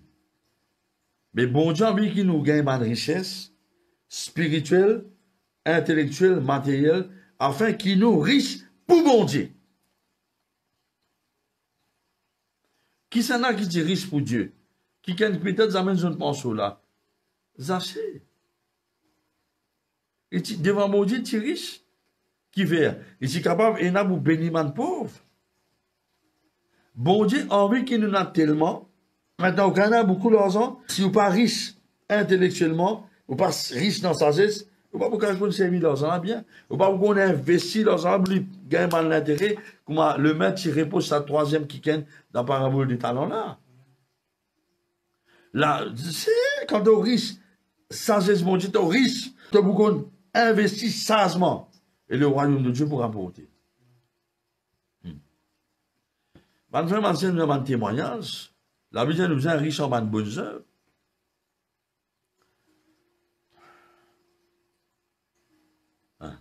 Mais bon Dieu a envie qu'il nous gagne une richesse spirituelle, intellectuelle, matérielle, afin qu'il nous riche pour bon Dieu. Qui s'en a qui dit riche pour Dieu? Qui peut-être amène une pensée là? Zaché. Et devant mon Dieu, tu es riche. Qui fait? Et tu es capable et n'a pour bénir un pauvre. Bon Dieu a envie qu'il nous a tellement. Maintenant, quand on a beaucoup d'argent, si vous n'êtes pas riche intellectuellement, vous n'êtes pas riche dans sa sagesse, vous n'êtes pas pour servir l'argent bien. Vous n'êtes pas pour investir l'argent pour lui gagner mal l'intérêt. Comment le maître qui repose sa troisième kiken dans la parabole du talent là. Là, c'est quand tu es riche, sagesse, mon Dieu, tu es riche, tu as beaucoup investi sagement. Et le royaume de Dieu pourra apporter. Je vais m'enseigner un témoignage. La Bible nous a riche en bonnes œuvres. Hein?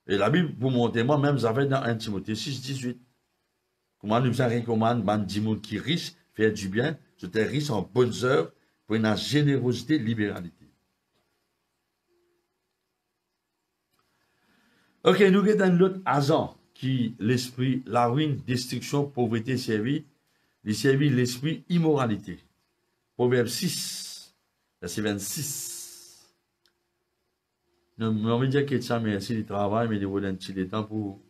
Et la Bible, pour mon témoin, même, ça fait dans 1 Timothée 6, 18. Comment nous a recommandé, man, dit qui est riche, faire du bien, j'étais riche en bonnes œuvres, pour une générosité, libéralité. Ok, nous avons l'autre agent qui l'esprit, la ruine, destruction, pauvreté, servie. Il servit l'esprit immoralité. Proverbe 6, verset 26. Nous avons dit que ça merci du travail, mais il faut un petit temps pour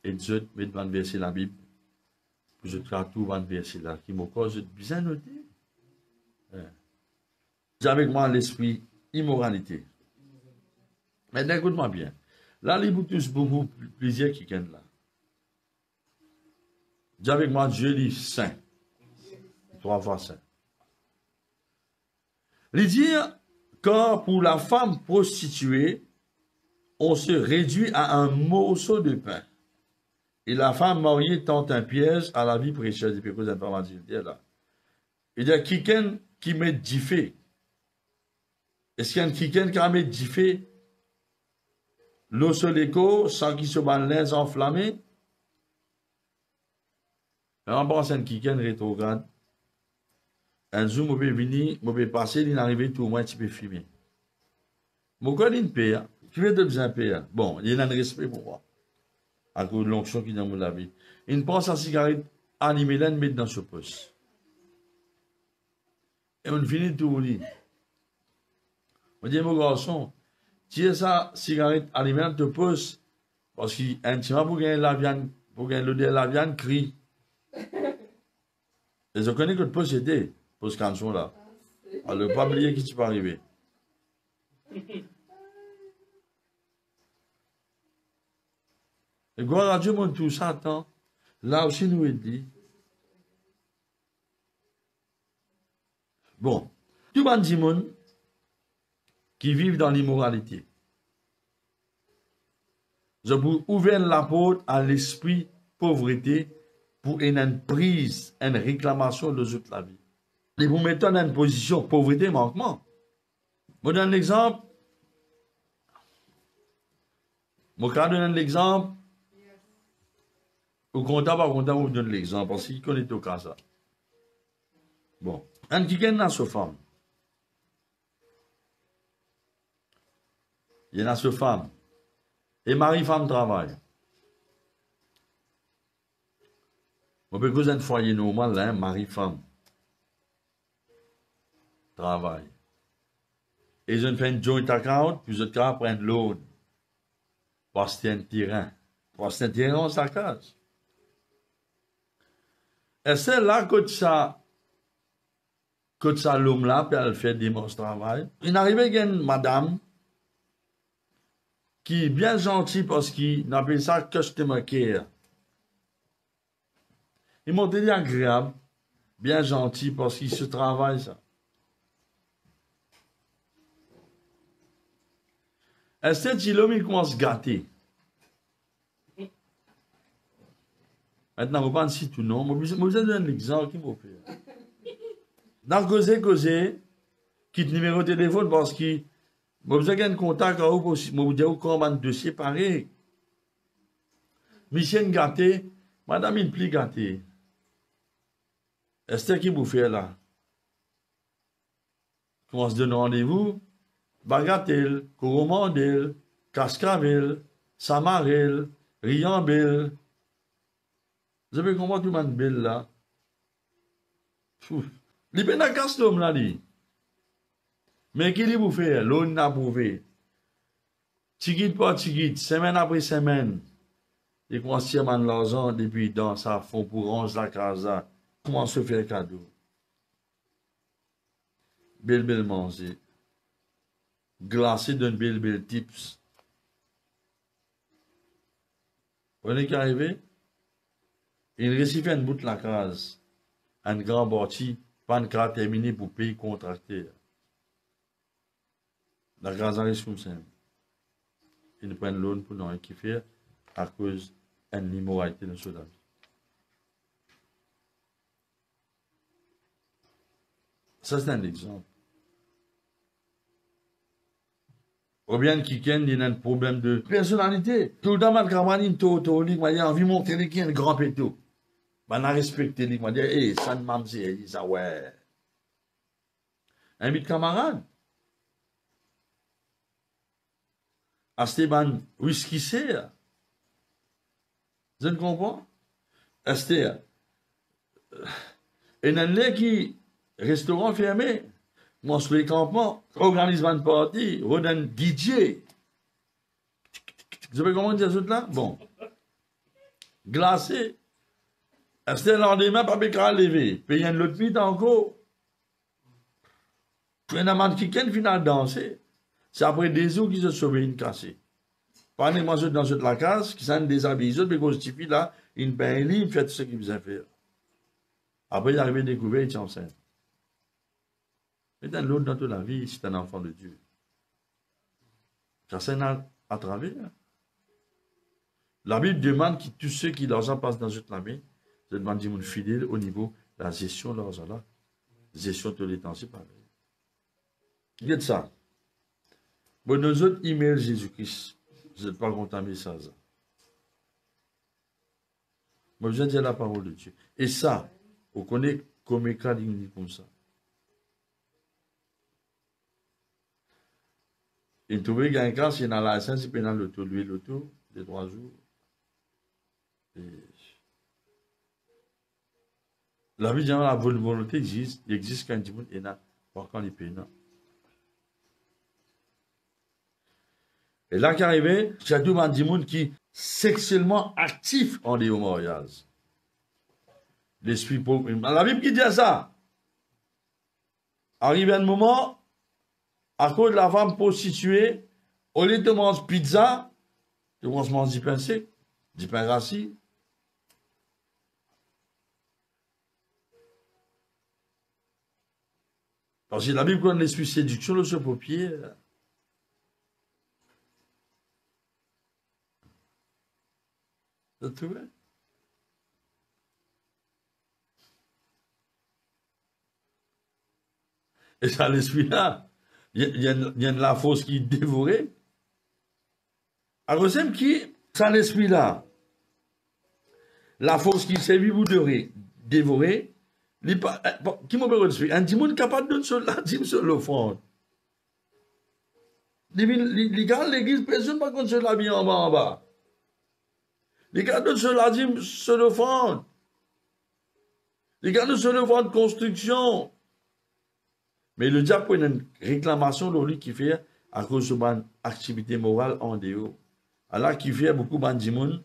exhorter, mettre verser la Bible. Je traite tout verser là, qui me cause bien noté. J'ai avec moi l'esprit immoralité. Maintenant, écoute-moi bien. Là, il vous touche beaucoup plaisir qui gagne là. Dis avec moi, Dieu dit saint. 3 fois saint. Il dit, quand pour la femme prostituée, on se réduit à un morceau de pain. Et la femme mariée tente un piège à la vie précieuse. Il peut informations là. Il y a quelqu'un qui met du feu. Est-ce qu'il y a quelqu'un qui a mis du feu? L'eau sur l'écho, sans qu'il se balance enflammé? On pense à un quelqu'un rétrograde. Un jour, je vais venir, je vais passer, il est arrivé tout au moins, tu peux fumer. Mon corps, il paye. Tu veux te bien payer. Bon, il y a un respect pour moi. À cause de l'onction qui est dans mon vie. Il prend sa cigarette, animée là, il met dans ce poste. Et on finit tout au lit. On dit, mon garçon, tire sa cigarette, animée dans ce poste, parce qu'intimement, pour gagner la viande, pour gagner l'odeur de la viande, crie. Et je connais que le poste était, poste canson là. Alors, ne pas oublier qui tu peux arriver. Et gloire à Dieu, mon tout ça, attend. Là aussi, nous est dit. Bon, tout le monde qui vivent dans l'immoralité. Je vous ouvre la porte à l'esprit pauvreté pour une prise, une réclamation de toute la vie. Et vous mettez dans une position pauvreté, manquement. Je donne l'exemple. Je donne l'exemple. Au comptable, vous donne l'exemple, parce qu'il connaît au cas ça. Bon. Un qui gagne dans sa femme. Il y a sa femme. Et mari-femme travaille. On peut causer un foyer normal, là, mari-femme. Travaille. Et je fais une joint account, puis je prends l'autre. Parce que c'est un terrain. Parce que c'est un terrain, on s'accase. Et c'est là que ça l'homme là, puis elle fait dimanche travail. Il arrive qu'il y a une madame qui est bien gentille parce qu'il appelle ça customer care. Ils m'ont dit agréable, bien gentil parce qu'il se travaille ça. Et c'est l'homme il commence à gâter. Maintenant, vous pensez tout non, mais vous avez un exemple qui m'a fait. Dans causer, quitte numéro de téléphone parce que vous avez un contact à vous, vous dire comment un dossier pareil. Michel gâté, madame il plie gâté. Est-ce qui vous fait là? Comment se donne rendez-vous? Bagatelle, Coromandel, Cascavel, Samarel, Riambel. Vous avez compris tout le monde belle là? Il est dans casse l'homme là, dit. Mais qui vous fait? L'on n'a prouvé. Tigit par tigit, semaine après semaine. Il commence à man l'argent depuis dans sa fond pour ranger la casa. Comment se fait cadeau? Belle manger. Glacé d'un belle tips. Vous voyez qui arrivé? Il récifie un bout de la case. Un grand bâti, pas une carte terminée pour payer contracté. La case arrive comme ça. Ils prennent l'eau pour nous équiper à cause d'une immoralité dans ce vie. Ça, c'est un exemple. Ou bien quelqu'un qui a un problème de personnalité. Tout le temps, ma camarade, il m'a envie de montrer qu'il y a un grand péto. Ben, on a respecté, il m'a dit, hey, ça ne m'a dit, il dit, ouais. Un bit camarade. Esteban, whisky c'est. Vous comprenez? Esther. Et dans les qui, restaurant fermé, moi, sur les campements, organise une partie, redonne DJ. Vous savez comment dire ça là? Bon. Glacé. Esther, le lendemain, pas bien lever. Payer un autre vite encore. Puis, un amant qui vient final danser. C'est après des jours qu'ils se sauvés une cassée. Pas les manger dans la case, qui sont déshabillés, mais qu'on justifie là, une pain libre, fait ce qu'ils besoin faire. Après, il est arrivé à découvrir, il est enceinte. Mais dans l'autre, dans toute la vie, c'est un enfant de Dieu. Ça c'est à travers. La Bible demande que tous ceux qui l'argent passe dans toute la main, je demande de fidèle au niveau de la gestion de l'argent là. Gestion de les temps, c'est pareil. Regarde ça. Bon, nos autres emails Jésus-Christ, vous n'êtes pas content de ça. Moi, je dis la parole de Dieu. Et ça, on connaît comme écran comme ça. Il trouvait qu'il y a un cas, c'est dans la scène, c'est dans l'auto, lui, l'auto, de 3 jours. Et la vie, la volonté existe, il existe quand il y a, pas quand il paye. Et là, qui arrivait, c'est tout le monde qui est sexuellement actif en des mariage. L'esprit pauvre. La Bible qui dit ça. Arrivé un moment, à cause de la femme prostituée, au lieu de manger pizza, tu manges du pain sec, du pain rassis. Parce que la Bible donne l'esprit séduction, le sauve-pied. Vous trouvez? Et ça, l'esprit-là, il y a de la fausse qui est dévorée. Alors, c'est qui, ça, l'esprit-là, la fausse qui s'est dévorée, qui m'a dit, un dimanche capable de se l'offrande. Les gars, l'église, personne ne va contre la vie en bas. Les gars, de se l'offrande. Les gars, de se l'offrande de construction. Mais le diable a une réclamation de lui qui fait à cause de son activité morale en dehors. Alors qui fait beaucoup de gens,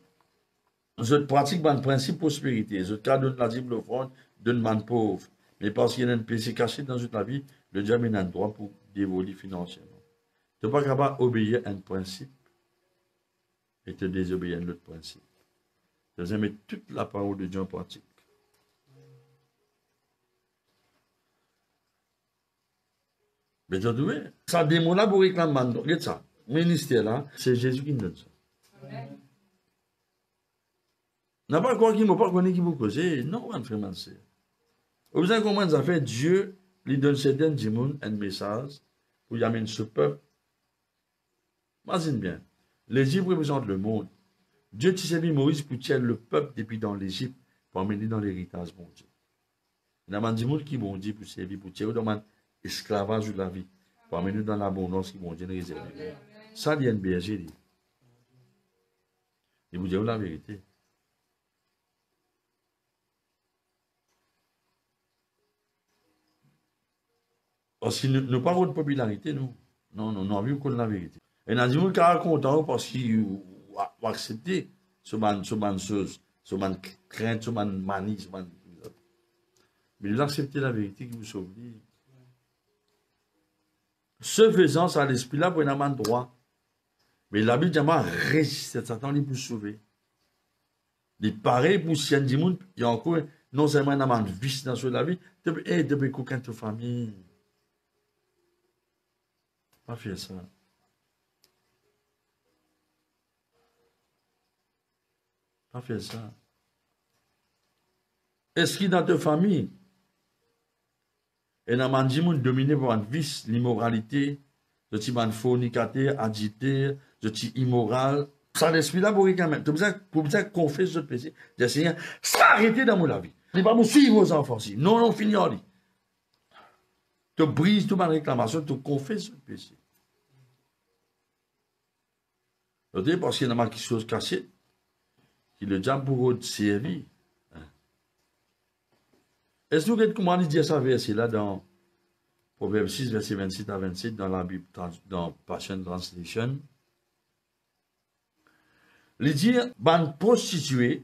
je pratique un principe de prospérité. Je donne la dîme l'offrande, donne man pauvre. Mais parce qu'il y a un péché caché dans toute la vie, le diable a un droit pour dévoler financièrement. Tu n'es pas capable d'obéir à un principe et te désobéir à un autre principe. Tu dois mettre toute la parole de Dieu en pratique. Mais tu vois, ça démon-là pour réclamer. Regarde ça. Le ministère là, c'est Jésus qui nous donne ça. Amen. N'a pas quoi qui m'a pas connu qui vous causer. Non, mon frère, c'est. Vous avez comment ça fait Dieu lui donne certains démons un message pour y amener ce peuple. Imagine bien. L'Égypte représente le monde. Dieu t'a servi Moïse pour tirer le peuple depuis dans l'Égypte pour amener dans l'héritage bon Dieu. Il y a des gens qui bon Dieu pour servir, pour tirer dans l'esclavage de la vie, pour amener dans l'abondance qui bon Dieu réserve. Ça, il y a une berger. Et vous dire la vérité. Parce que nous pas de popularité, nous. Non, non, non, vu qu'on a la vérité. Et nous avons dit qu'on est content parce qu'ils ont accepté ce chose, ce crainte, ce manie, ce mais nous acceptez la vérité qui vous sauve. Ce faisant, ça l'esprit là pour un amant droit. Mais la Bible dit résiste Satan pour sauver. Il pareil pour si il y a encore non seulement un amant vice dans la vie, depuis qu'aucun de famille. Pas faire ça. Pas faire ça. Est-ce qu'il dans ta famille, un amant dominé par un vice, l'immoralité, je suis un fornicateur, agité, je suis immoral. Ça l'esprit là pour même. Tu as confesser ce péché. Dis Seigneur, ça arrêtez dans mon vie. Il ne va pas me suivre vos enfants. Non, non, fini en lui. Tu brises toute ma réclamation, tu confesses ce péché. Parce qu'il y a quelque chose caché, qui le diable pour servir. Est-ce que vous avez comment dire ça verset là dans Proverbe 6, verset 26 à 27 dans la Bible, dans Passion Translation? Il dit, ban prostituée,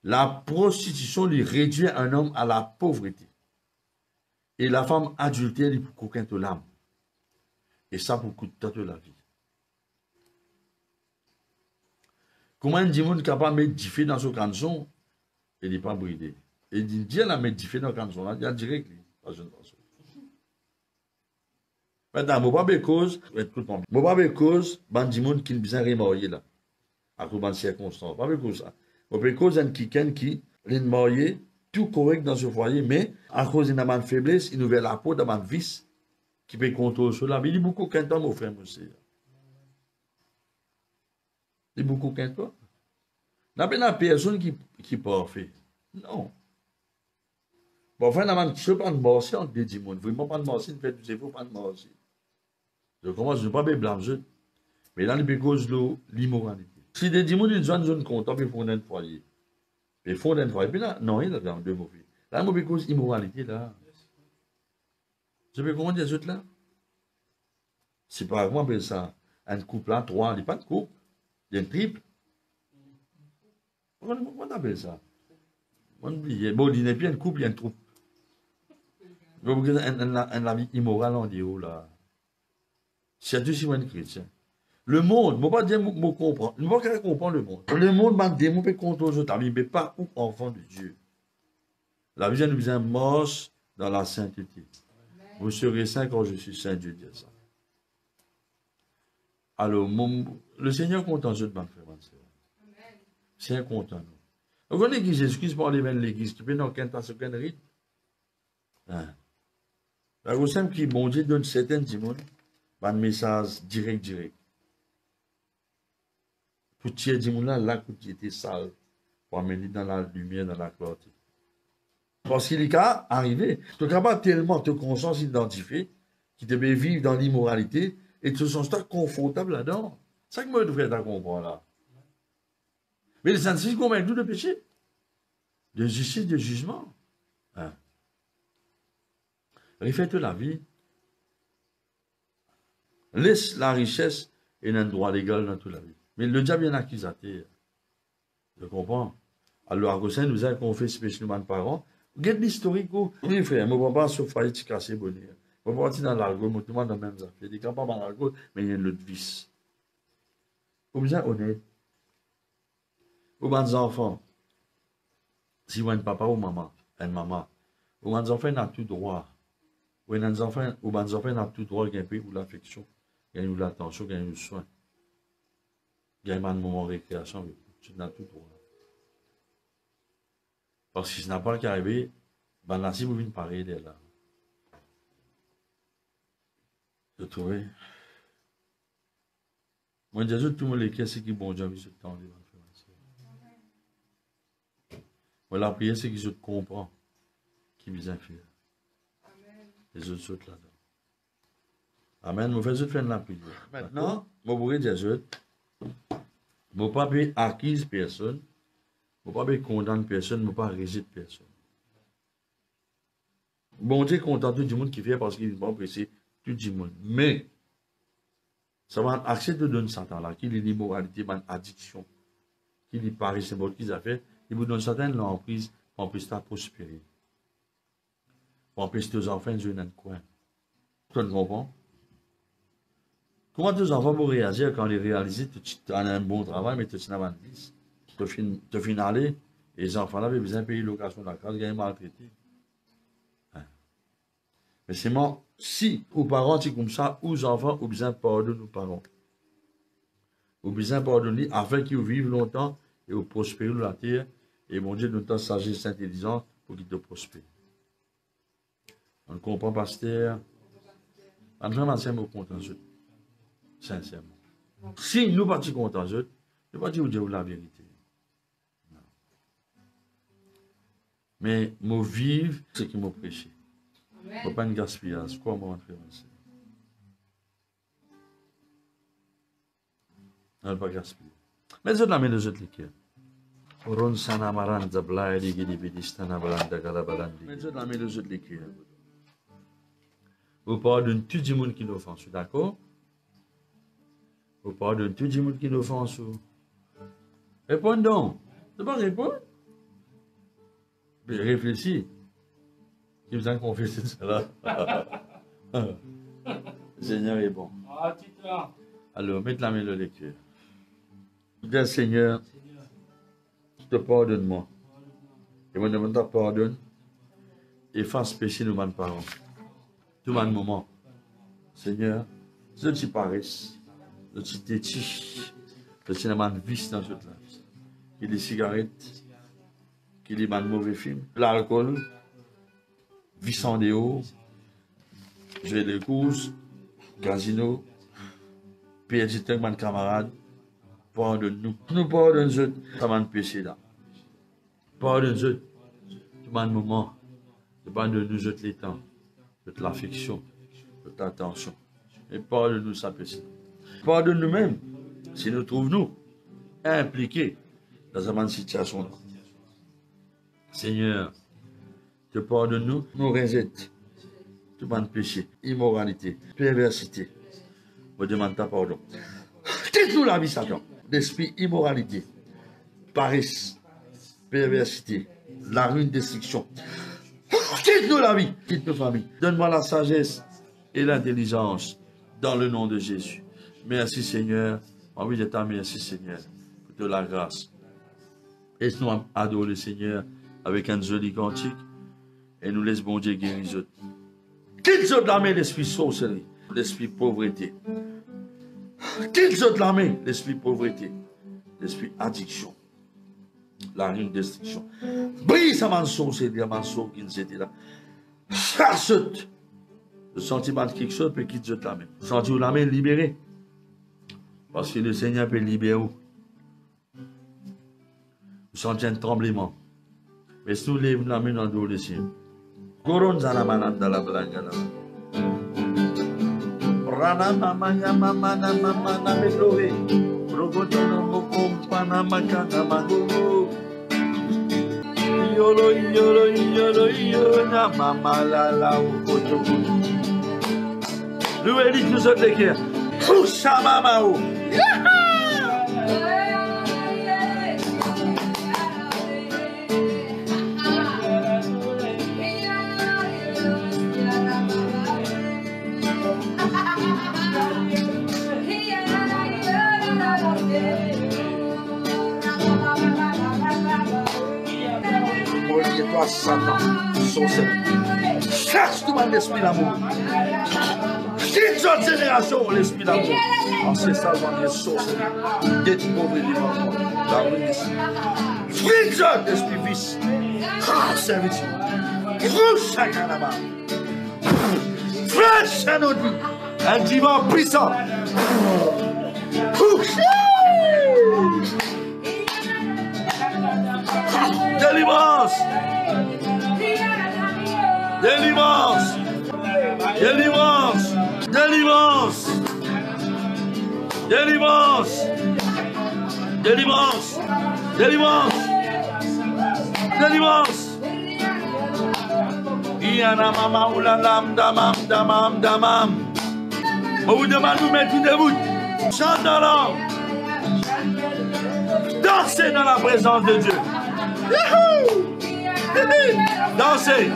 la prostitution lui réduit un homme à la pauvreté. Et la femme adultère lui pour qu'aucun de l'âme. Et ça pour coûter toute la vie. Comment un dimanche capable de mettre du feu dans son canson, il n'est pas bridé. Et il dit, elle a mis du feu dans le canson, il y a direct. Maintenant, je ne sais pas cause, ban dimanche qui ne besoin de remarier là. À cause de circonstances. Pas de ça. Je peux cause d'un quelqu'un qui est marié, tout correct dans ce foyer, mais à cause d'une faiblesse, il nous veut la peau d'un vice qui peut contrôler cela. Mais il y a beaucoup de temps, mon frère, monsieur. Il y a beaucoup de temps. Il n'y a pas de personne qui est parfait. Non. Bon, enfin, il ne pas de morcer entre les démons. Vraiment pas de morcer, il ne fait du zéro, pas de morcer. Je commence, je ne pas blâmer. Mais là, il y a cause de l'immoralité. Si des démons, ils ont une zone compte, ils font un foyer. Ils font un foyer. Puis là, non, il y a deux mots. Là, il y a cause d'immoralité, là. Je peux comment dire ça là? C'est pas comment on ça. Un couple là, trois, il n'y a pas de couple. Il y a un triple. Comment on appelle ça? On oublie. Bon, il n'y a pas un couple, il y a un troupe. Un vie immorale, on dit, oh là. C'est tout si un chrétien. Le monde, je ne vais pas dire que je comprends. Je ne vais pas comprendre le monde. Le monde m'a dit, je peux contrôler les autres, mais pas pour enfant de Dieu. La vie nous est morte dans la sainteté. Vous serez saints quand je suis saint, Dieu dit ça. Alors, le Seigneur est content de ma frère, ma soeur. C'est content, nous. Vous connaissez que Jésus-Christ parle de l'église qui peut dans aucun temps, aucun rythme. Hein? Vous savez que bon Dieu donne certains gens un message direct. Pour tirer des gens là, qui était sale, pour amener dans la lumière, dans la clarté. Parce qu'il est arrivé, tu n'as pas tellement de conscience identifiée, qui te met vivre dans l'immoralité, et tu te sens confortable là-dedans. C'est ça que moi, je devrais comprendre là. Mais les saints sont convaincus de péché, de justice, de jugement. Hein? Refais-toi la vie. Laisse la richesse et un droit légal dans toute la vie. Mais le diable est un accusateur. Je comprends. Alors, à cause de nous avons confessé spécialement de parents. Regarde l'historique. Oui, frère, je ne vais pas se faire casser bonheur. Je ne vais pas partir dans l'alcool, je vais dans les mêmes affaires. Je ne dis pas dans l'alcool, mais il y a un autre vice. Vous êtes honnête. Vous êtes des enfants. Si vous êtes papa ou maman, une maman, vous êtes des enfants, ont tout droit. Vous êtes des enfants, ont tout droit, ils ont l'affection, ils ont l'attention, ils ont le soin. Ils ont un moment de récréation, tu as tout droit. Parce que ce n'a pas qu'arrivé, ben là, si vous venez pareil, il est là. Vous trouvez? Moi, je dis tout le monde, qu'est-ce qui est bon Dieu, ce temps là. Moi, la prière, c'est que je te comprends, qui vient faire. Les autres sont là-dedans. Amen. Je vais faire la prière. Maintenant, je vais dire, je ne vais pas acquise personne, je ne vais pas condamner personne, je ne vais pas rejeter personne. Bon Dieu est content tout le monde qui vient parce qu'il va apprécier tout le monde. Mais, ça va accepter de donner Satan là, qui est l'immoralité, une addiction, qui est Paris, c'est bon qu'ils ont fait. Il vous donne certaines l'emprise pour empêcher de prospérer. Pour empêcher tes enfants de jouer dans le coin. Tu comprends? Comment tes enfants vont réagir quand ils réalisent que tu as un bon travail, mais tu n'as pas de vie? Tu finis aller, et les enfants là avaient besoin de payer location de la case, ils sont maltraités. Hein? Mais c'est moi, si aux parents, c'est comme ça, aux enfants, ont besoin de pardonner aux parents. Ont besoin de pardonner afin qu'ils vivent longtemps et au prospérer dans la terre. Et mon Dieu nous donne sagesse intelligente pour qu'il te prospère. On comprend, pasteur. En vraiment, c'est mon content, sincèrement. Si nous partons contents, je ne vais pas dire la vérité. Non. Mais moi vivre ce qui m'a prêché. Il ne faut pas une gaspillage. Quoi, moi, frère? On ne va pas gaspiller. Mais je l'amène aux autres cœurs. Ron sana maranda blai digi di bidistana balanda galabalandi. Mais je l'amène aux autres cœurs. Vous pardonnez tout le monde qui nous offense, d'accord? Vous pardonnez tout le monde qui nous offense. Répondez donc. Tu ne pas répondre? Mais réfléchis. Qui vous a confessé cela? Le Seigneur est bon. Alors, mettez la main dans les cœurs. Bien, Seigneur, je te pardonne moi. Et moi, je te pardonne. Efface péché de mes parents. Tout mon moment. Seigneur, je te paresse. Je te détiche. Je te demande vice dans cette vie. Qu'il y ait des cigarettes. Qu'il y ait des mauvais films. L'alcool. Vice en déo. Jouer les courses. Casino. Perdre du temps avec mes camarades. Pardonne-nous. Nous pardonnons ça m'a péché là. Pardonne-nous. Tout mon moment. Pardonne-nous autres les temps. De l'affection, de l'attention. Et pardonne-nous ça péché. Pardonne nous-mêmes si nous trouvons-nous impliqués dans cette situation-là. Seigneur, te pardonne-nous, nous rejette tout mon péché, immoralité, perversité. Je demande ta pardon. Quitte-nous la vie, Satan, d'esprit immoralité, paresse, perversité, la ruine, destruction. Quitte-nous la vie, quitte nos familles. Donne-moi la sagesse et l'intelligence dans le nom de Jésus. Merci Seigneur. Envie de ta merci Seigneur pour de la grâce. Laisse-nous adorer le Seigneur avec un joli cantique et nous laisse bon Dieu guérir. Qu'ils ont de la main l'esprit sorcellerie, l'esprit pauvreté. Qu'ils ont de la main l'esprit pauvreté, l'esprit addiction, la ruine destruction. Brise à ma sorcellerie, à ma sorcellerie, c'était là. Chasse le sentiment de quelque chose peut quitter la main. Sentir la main libérée. Parce que le Seigneur peut libérer. Vous sentez un tremblement. Mais si nous lèvons la main dans le dos de Dieu. Couronne dans la manade dans la blague. Rana mama ya mama na mama na melohe. Rogotono mokompana makana mango. Yolo yolo yolo yolo na mama la la okoto. Loué dit nous autres les cœurs. Poussa mama o. Toi, Satan, sorcellerie. Cherche tout mon esprit d'amour. Quitte cette génération, l'esprit d'amour. En ce savant, les sorcelleries, d'être pauvre et dimanche, la ruine. Quitte l'esprit vice. Servitude. Rouge chacun là-bas. Fraîche à notre vie. Un divan puissant. Délivrance. Délivrance. Délivrance. Délivrance. Délivrance. Délivrance. Délivrance. Délivrance. Yana mama ulalam damam damam damam. On vous demande de vous mettre debout. Chante dans l'âme. Dansez dans la présence de Dieu. Dansez.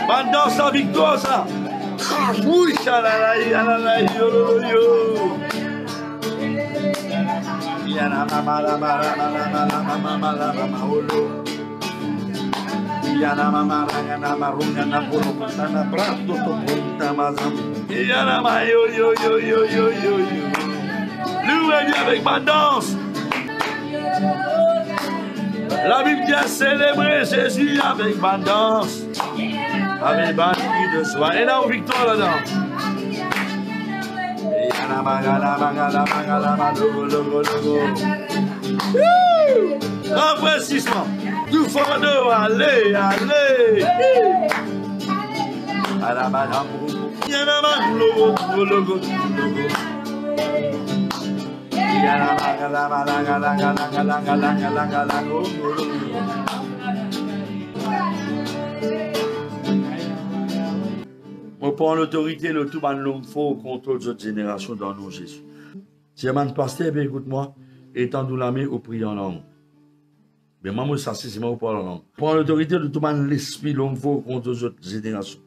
Ban danse la victoire ça. Oui, chalala, yalala, yo yo. Yana mama la mama la mama la mama olo. Yana mama la mama runga na puro pasana prato to punta mazam. Yana ma yo yo yo yo yo yo yo. Louez Dieu avec ma danse. La Bible dit à célébrer Jésus avec ma danse. Avec ma vie de soi. Et là, on victoire là-dedans. Rafraîchissement. Tout fort de allez, allez. On prend l'autorité, le tout ban l'homme faux contre les autres générations dans nos Jésus. Si un pasteur, écoute-moi, étant nous la main au prier en langue. Mais moi, ça, c'est moi qui parle en langue. Prends l'autorité, le tout ban l'esprit, l'homme faux contre les autres générations.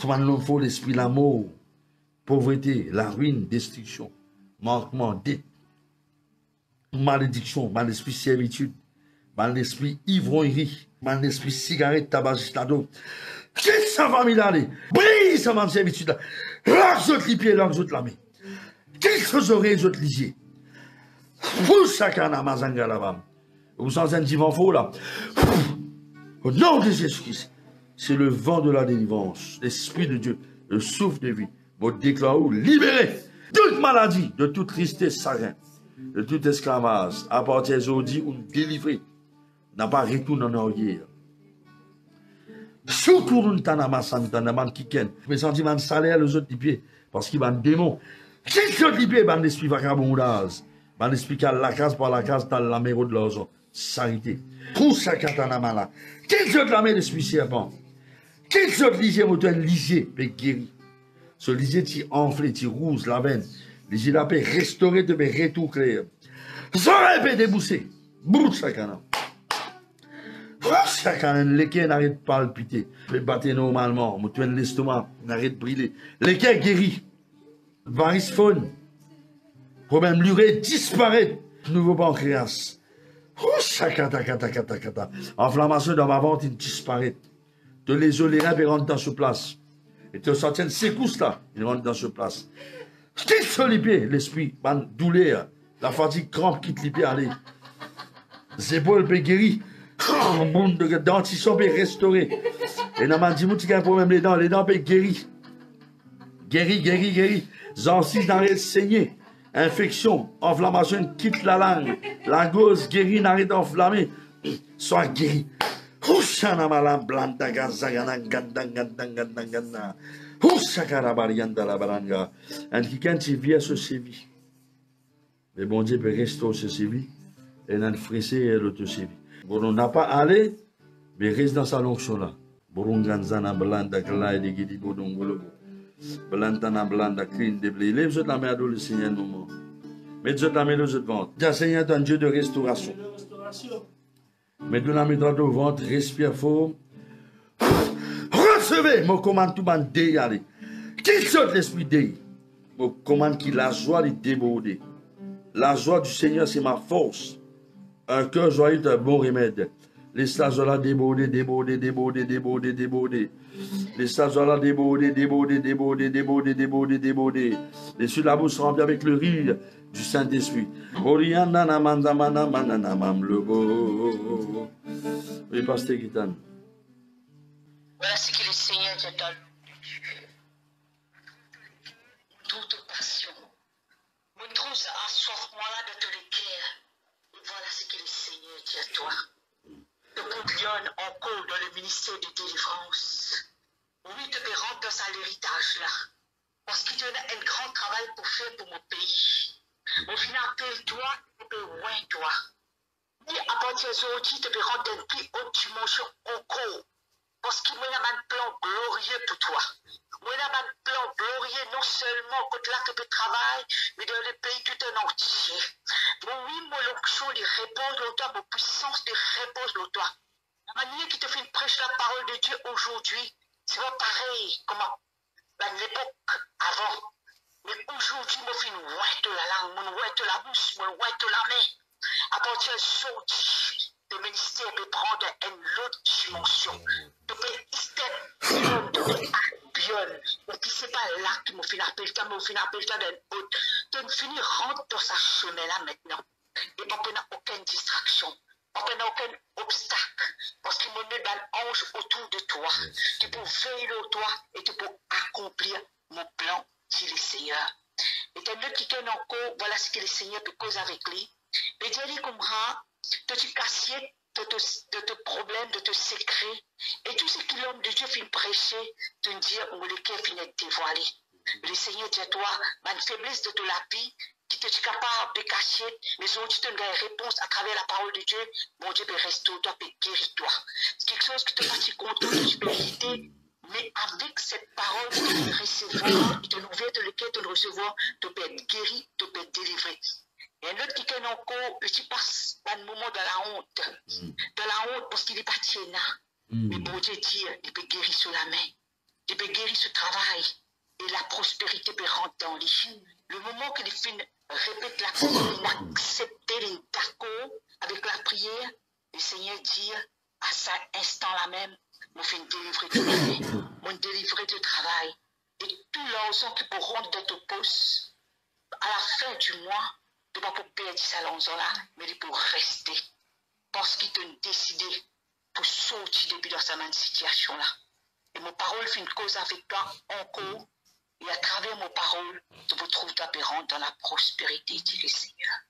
Tout ban l'homme faux, l'esprit, l'amour, pauvreté, la ruine, destruction, manquement, dette, malédiction, mal l'esprit servitude, mal l'esprit ivrognerie, mal l'esprit cigarette, tabagisme, quitte sa famille d'aller, brise sa main servitude là, lâche autres les pieds, lâche autres la main, quitte ses oreilles, autres lisiers, pousse sa canne à Mazanga là-bas, vous sentez un divan faux là, au nom de Jésus-Christ, c'est le vent de la délivrance, l'esprit de Dieu, le souffle de vie, vous déclarez libéré de toute maladie, de toute tristesse, chagrin, de tout esclavage, à partir d'aujourd'hui, ou délivré, n'a pas retourné en arrière. Surtout nous t'en qui ken. Mais sentiment salaire les autres pieds parce qu'il va un démon. Qui autres pieds ban l'esprit vagabondage. Ban l'esprit qui a la case par la case dans la méro de l'argent. Charité. Tout ça katana mala. Qui autres la main l'esprit serpent. Qui autres lisier moteur lisier peut guérir. Ce lisier qui enflé, qui rouge la veine. Lisier la paix restaurer de mes retours clairs. J'aurais pu débousser. Bouche à canard. Chacun, les cœurs n'arrêtent pas de palpiter. Je battre normalement. Je tuer l'estomac, n'arrête de brûler. Les cœurs guéris. Varicephone. Problème l'urée disparaît. Nouveau pancréas. Inflammation dans ma ventre, il disparaît. De les os, les reins rentrent sur place. Et tu sens une secousse là. Il rentre dans ce place. Quitte sur les pieds, l'esprit, man, douleur, la fatigue crampe, quitte les pieds, allez. Les épaules peut guérir. Monde de dentition peut restaurer. Et dans ma dit, tu as un problème les dents peut guérir. Guérir. Gencives dans les saignées. Infection, inflammation, quitte la langue. La gauze guérit, n'arrête d'enflammer. Sois guéri. Hushana malam blanda gazagana gandangandangandanganda. Hushakara barianda la baranga. Et qui quand tu viens se sévit. Le bon Dieu peut rester se sévit. Et dans le frissé et l'autre sévit. Bon, on n'a pas allé, mais reste dans sa lonction là. Burunganzana blanda glai de gidi bodongolo. Blantana blanda clean de blé. Lève la main le Seigneur nous moment. Mets la main le ventre. Dieu Seigneur est un Dieu de restauration. Mets de la main dans le ventre, respire fort. Recevez, mon commande tout le monde dégaler. Qu'il sorte l'esprit dégaler. Mon commande qui la joie les déborder. La joie du Seigneur c'est ma force. Un cœur joyeux est un bon remède. Laisse la joie là déborder. Laisse la joie là déborder. Laisse la bouche remplie avec le rire du Saint-Esprit. Oui, pasteur Gitan. Voilà ce que le Seigneur te donne. Toute passion. Montre ce assoiffement-là de tous les cœurs. Et voilà ce que le Seigneur dit à toi. Te bouillonne encore dans le ministère de délivrance. Oui, te peux rentrer dans l'héritage là. Parce qu'il y a un grand travail pour faire pour mon pays. Au final, appelle-toi, tu peux loin toi. Et à partir d'aujourd'hui, tu peux rentrer dans une plus haute dimension encore. Parce qu'il y a un plan glorieux pour toi. Il y a un plan glorieux non seulement contre là que tu travailles, mais dans le pays tout en entier. Bon, oui, mon onction, il repose le toi, mon puissance, il repose le toi. La manière qui te fait prêcher la parole de Dieu aujourd'hui, c'est pas pareil comme à l'époque avant. Mais aujourd'hui, je fais une ouate de la langue, une ouate de la bouche, une ouate de la main. À partir d'aujourd'hui, le ministère peut prendre une autre dimension. Tu peux step beyond. Et puis c'est pas là que je finis appel temps, mais je finis appel temps d'un autre. Tu finis rentre dans sa chemin là maintenant. Et pas n'a aucune distraction. Pas aucun obstacle. Parce qu'il me met un ange autour de toi. Tu peux veiller sur toi et tu peux accomplir mon plan, dit le Seigneur. Et tu as qui connaît encore, voilà ce que le Seigneur peut causer avec lui. Et Dieu dit comme ça, de te casser de tes problèmes, de tes secrets. Et tout ce que l'homme de Dieu finit prêcher, te dire, où le cœur finit dévoilé. Le Seigneur dit à toi, ma faiblesse de la vie, qui te capable de cacher, mais aujourd'hui tu as une réponse à travers la parole de Dieu, mon Dieu peut restaurer toi, peut guérir toi. C'est quelque chose qui te fait contre de supériorité, mais avec cette parole, tu peux recevoir, et te l'ouvrir de lequel tu le recevoir, tu peux être guéri, tu peux être délivré. Et un autre qui est encore, tu passes un moment dans la honte. Dans la honte parce qu'il n'est pas tiena. Mais bon Dieu dit, il peut guérir sur la main. Il peut guérir ce travail. Et la prospérité peut rentrer dans lui. Le moment qu'il répète la prière, il accepte, il est d'accord avec la prière, le Seigneur dit, à cet instant-là même, je vais délivrer de travail. Je vais délivrer de travail. Et tout l'argent qui peut rentrer dans ton poste, à la fin du mois, tu ne vas pas perdre cet argent-là, mais il peut rester. Parce qu'il t'a décidé pour sortir depuis dans cette situation-là. Et mon parole fait une cause avec toi encore. Et à travers mon parole, tu vous trouves ta pérante dans la prospérité, dit le Seigneur.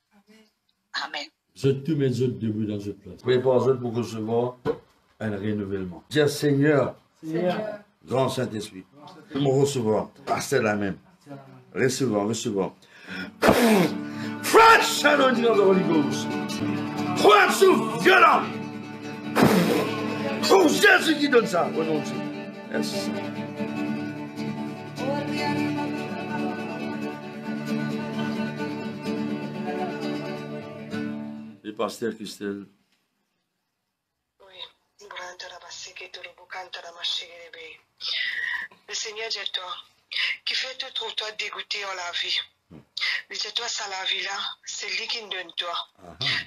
Amen. Je te mets debout dans cette place. Prépare-toi pour recevoir un renouvellement. Dis Seigneur, grand Saint-Esprit, nous me recevoir. C'est la même. Recevoir. Fresh anointing of the Holy Ghost. Croix souffle violent. Oh, Jésus qui donne ça. Au nom de Dieu. Merci. Et pasteur Christelle. Oui. Le Seigneur dit toi, qui fait te trouve toi dégoûté en la vie. Le dit toi, ça la vie là, c'est lui qui donne toi.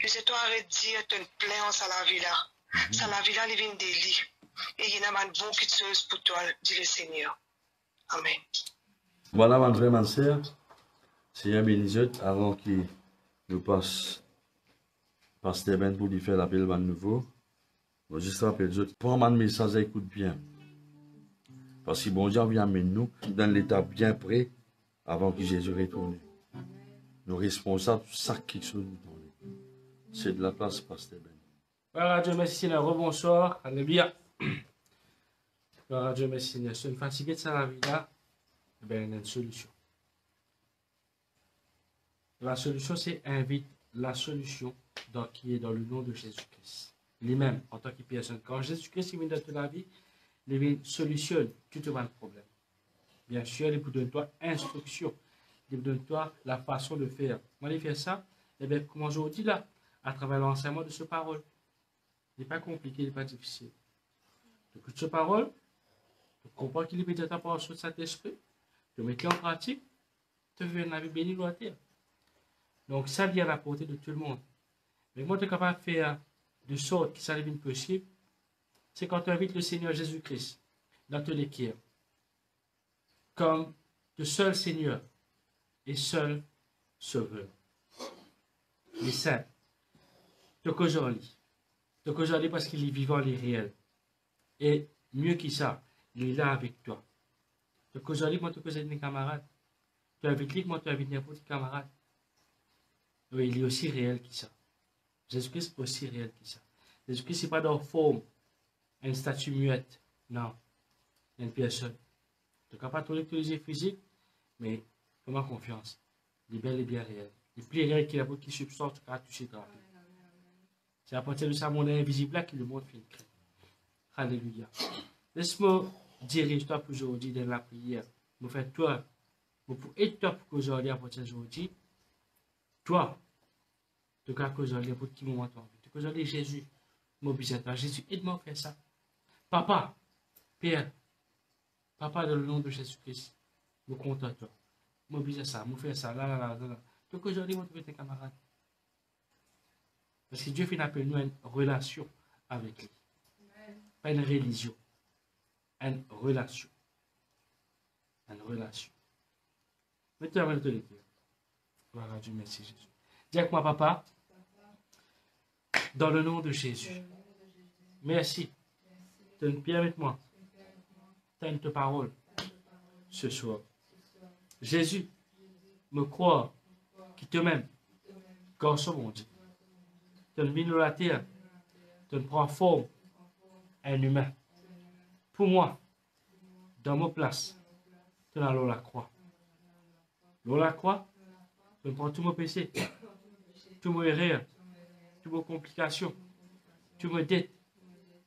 Le dit toi, arrête de dire, tu te plains ça la vie là. Ça la vie là, il vient des lits. Et il y a une bonne chose pour toi, dit le Seigneur. Amen. Voilà, mon frère, ma soeur. Seigneur bénisse avant qu'il nous passe Pasteur Ben pour lui faire l'appel de nouveau. Je juste rappelle, prends mon message et écoute bien. Parce que bon Dieu vient amener nous dans l'état bien prêt avant que Jésus retourne. Nous responsables de ça quelque chose nous donne. C'est de la place, Pasteur Ben. Gloire à Dieu, merci Seigneur. Rebonsoir. Alléluia. Gloire à Dieu, merci Seigneur. Si on est fatigué de ça la vie là, eh bien, il y a une solution. La solution, c'est invite la solution qui est dans le nom de Jésus-Christ. Lui-même, en tant que personne. Quand Jésus-Christ vient dans ta vie, il solutionne tout le problème. Bien sûr, il vous donne toi instruction. Il vous donne toi la façon de faire. Comment il fait ça? Eh bien, comme aujourd'hui là, à travers l'enseignement de ce parole. Il n'est pas compliqué, il n'est pas difficile. Tu écoutes ce parole, tu comprends qu'il est peut-être par rapport sur cet esprit, tu mets en pratique, tu veux une vie bénie à terre. Donc, ça vient à la portée de tout le monde. Mais moi, tu es capable de faire de sorte que ça devienne possible, c'est quand tu invites le Seigneur Jésus-Christ dans ton équipe, comme le seul Seigneur et seul Sauveur. Il est simple. Donc aujourd'hui, parce qu'il est vivant, il est réel. Et mieux que ça, il est là avec toi. Donc aujourd'hui, moi, tu peux être mes camarades. Tu invites lui, moi, tu invites n'importe quel camarade. Oui, il est aussi réel que ça. Jésus-Christ est aussi réel que ça. Jésus-Christ n'est pas dans forme, une statue muette. Non, il y a une personne. Tu ne peux pas utiliser physique, mais fais-moi confiance. Il est bel et bien réel. Il est plus réel qu'il a pour qui substance, tu peux toucher ta vie. C'est à partir de ça, mon invisible là, qui le monde fait une crainte. Alléluia. Laisse-moi dirige-toi pour aujourd'hui dans la prière. Me fais toi, pour aider toi pour qu'aujourd'hui, à partir d'aujourd'hui, toi, tu cas qu'aujourd'hui, pour qui moment tu as envie. Qu'aujourd'hui, Jésus, m'oblige à toi. Jésus, aide-moi à faire ça. Papa, Père, Papa, dans le nom de Jésus-Christ, me compte à toi. M'oblige à ça, me faire ça, là. Donc aujourd'hui, vous trouvez tes camarades. Parce que Dieu fait appel nous à une relation avec lui. Pas une religion. Une relation. Une relation. Mettez-toi avec le cœur. Gloire à Dieu, merci Jésus. Dis avec moi, papa, dans le nom de Jésus. Merci de nous permettre moi d'entendre ta parole ce soir. Jésus, me croire qui te m'aime, garçon mon Dieu. Tu me mets la terre, tu me prends forme, un humain. Pour moi, dans ma place, tu as la croix. La croix, tu me prends tous mes péchés, tous mes erreurs, toutes mes complications, tous mes dettes,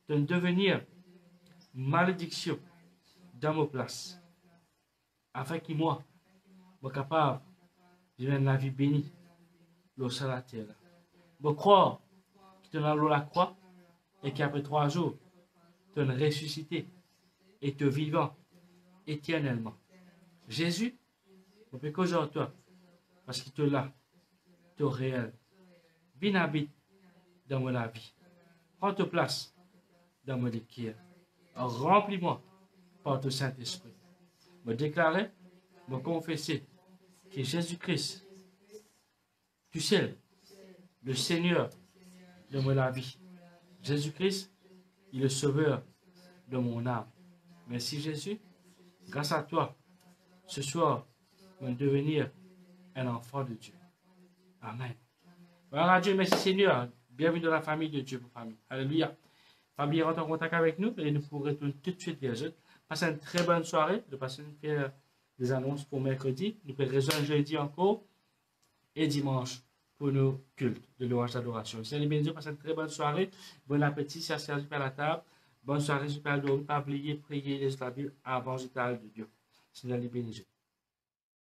de devenir malédiction dans ma place. Afin que moi, je sois capable de vivre la vie bénie, le sur la terre. Je crois que tu as la croix et qu'après 3 jours, tu es ressuscité et tu es vivant éternellement. Jésus, on peut qu'aujourd'hui, toi, parce que tu es là, tu es réel. Viens habite dans mon vie. Prends ta place dans mon cœur. Remplis-moi par ton Saint-Esprit. Me déclarer, me confesser que Jésus-Christ, tu sais, le Seigneur de mon vie. Jésus-Christ, il est le sauveur de mon âme. Merci Jésus. Grâce à toi, ce soir, je vais devenir un enfant de Dieu. Amen. Voilà Dieu, merci Seigneur. Bienvenue dans la famille de Dieu pour famille. Alléluia. Famille, rentre en contact avec nous et nous pourrons retourner tout de suite vers eux. Passez une très bonne soirée. Nous passons faire des annonces pour mercredi. Nous pourrons rejoindre jeudi encore et dimanche pour nos cultes de louange d'adoration. Seigneur béni, passez une très bonne soirée. Bon appétit, si servi par la table. Bonne soirée, super dormi. Pas oublier, prier les Bible avant le de Dieu. Seigneur béni.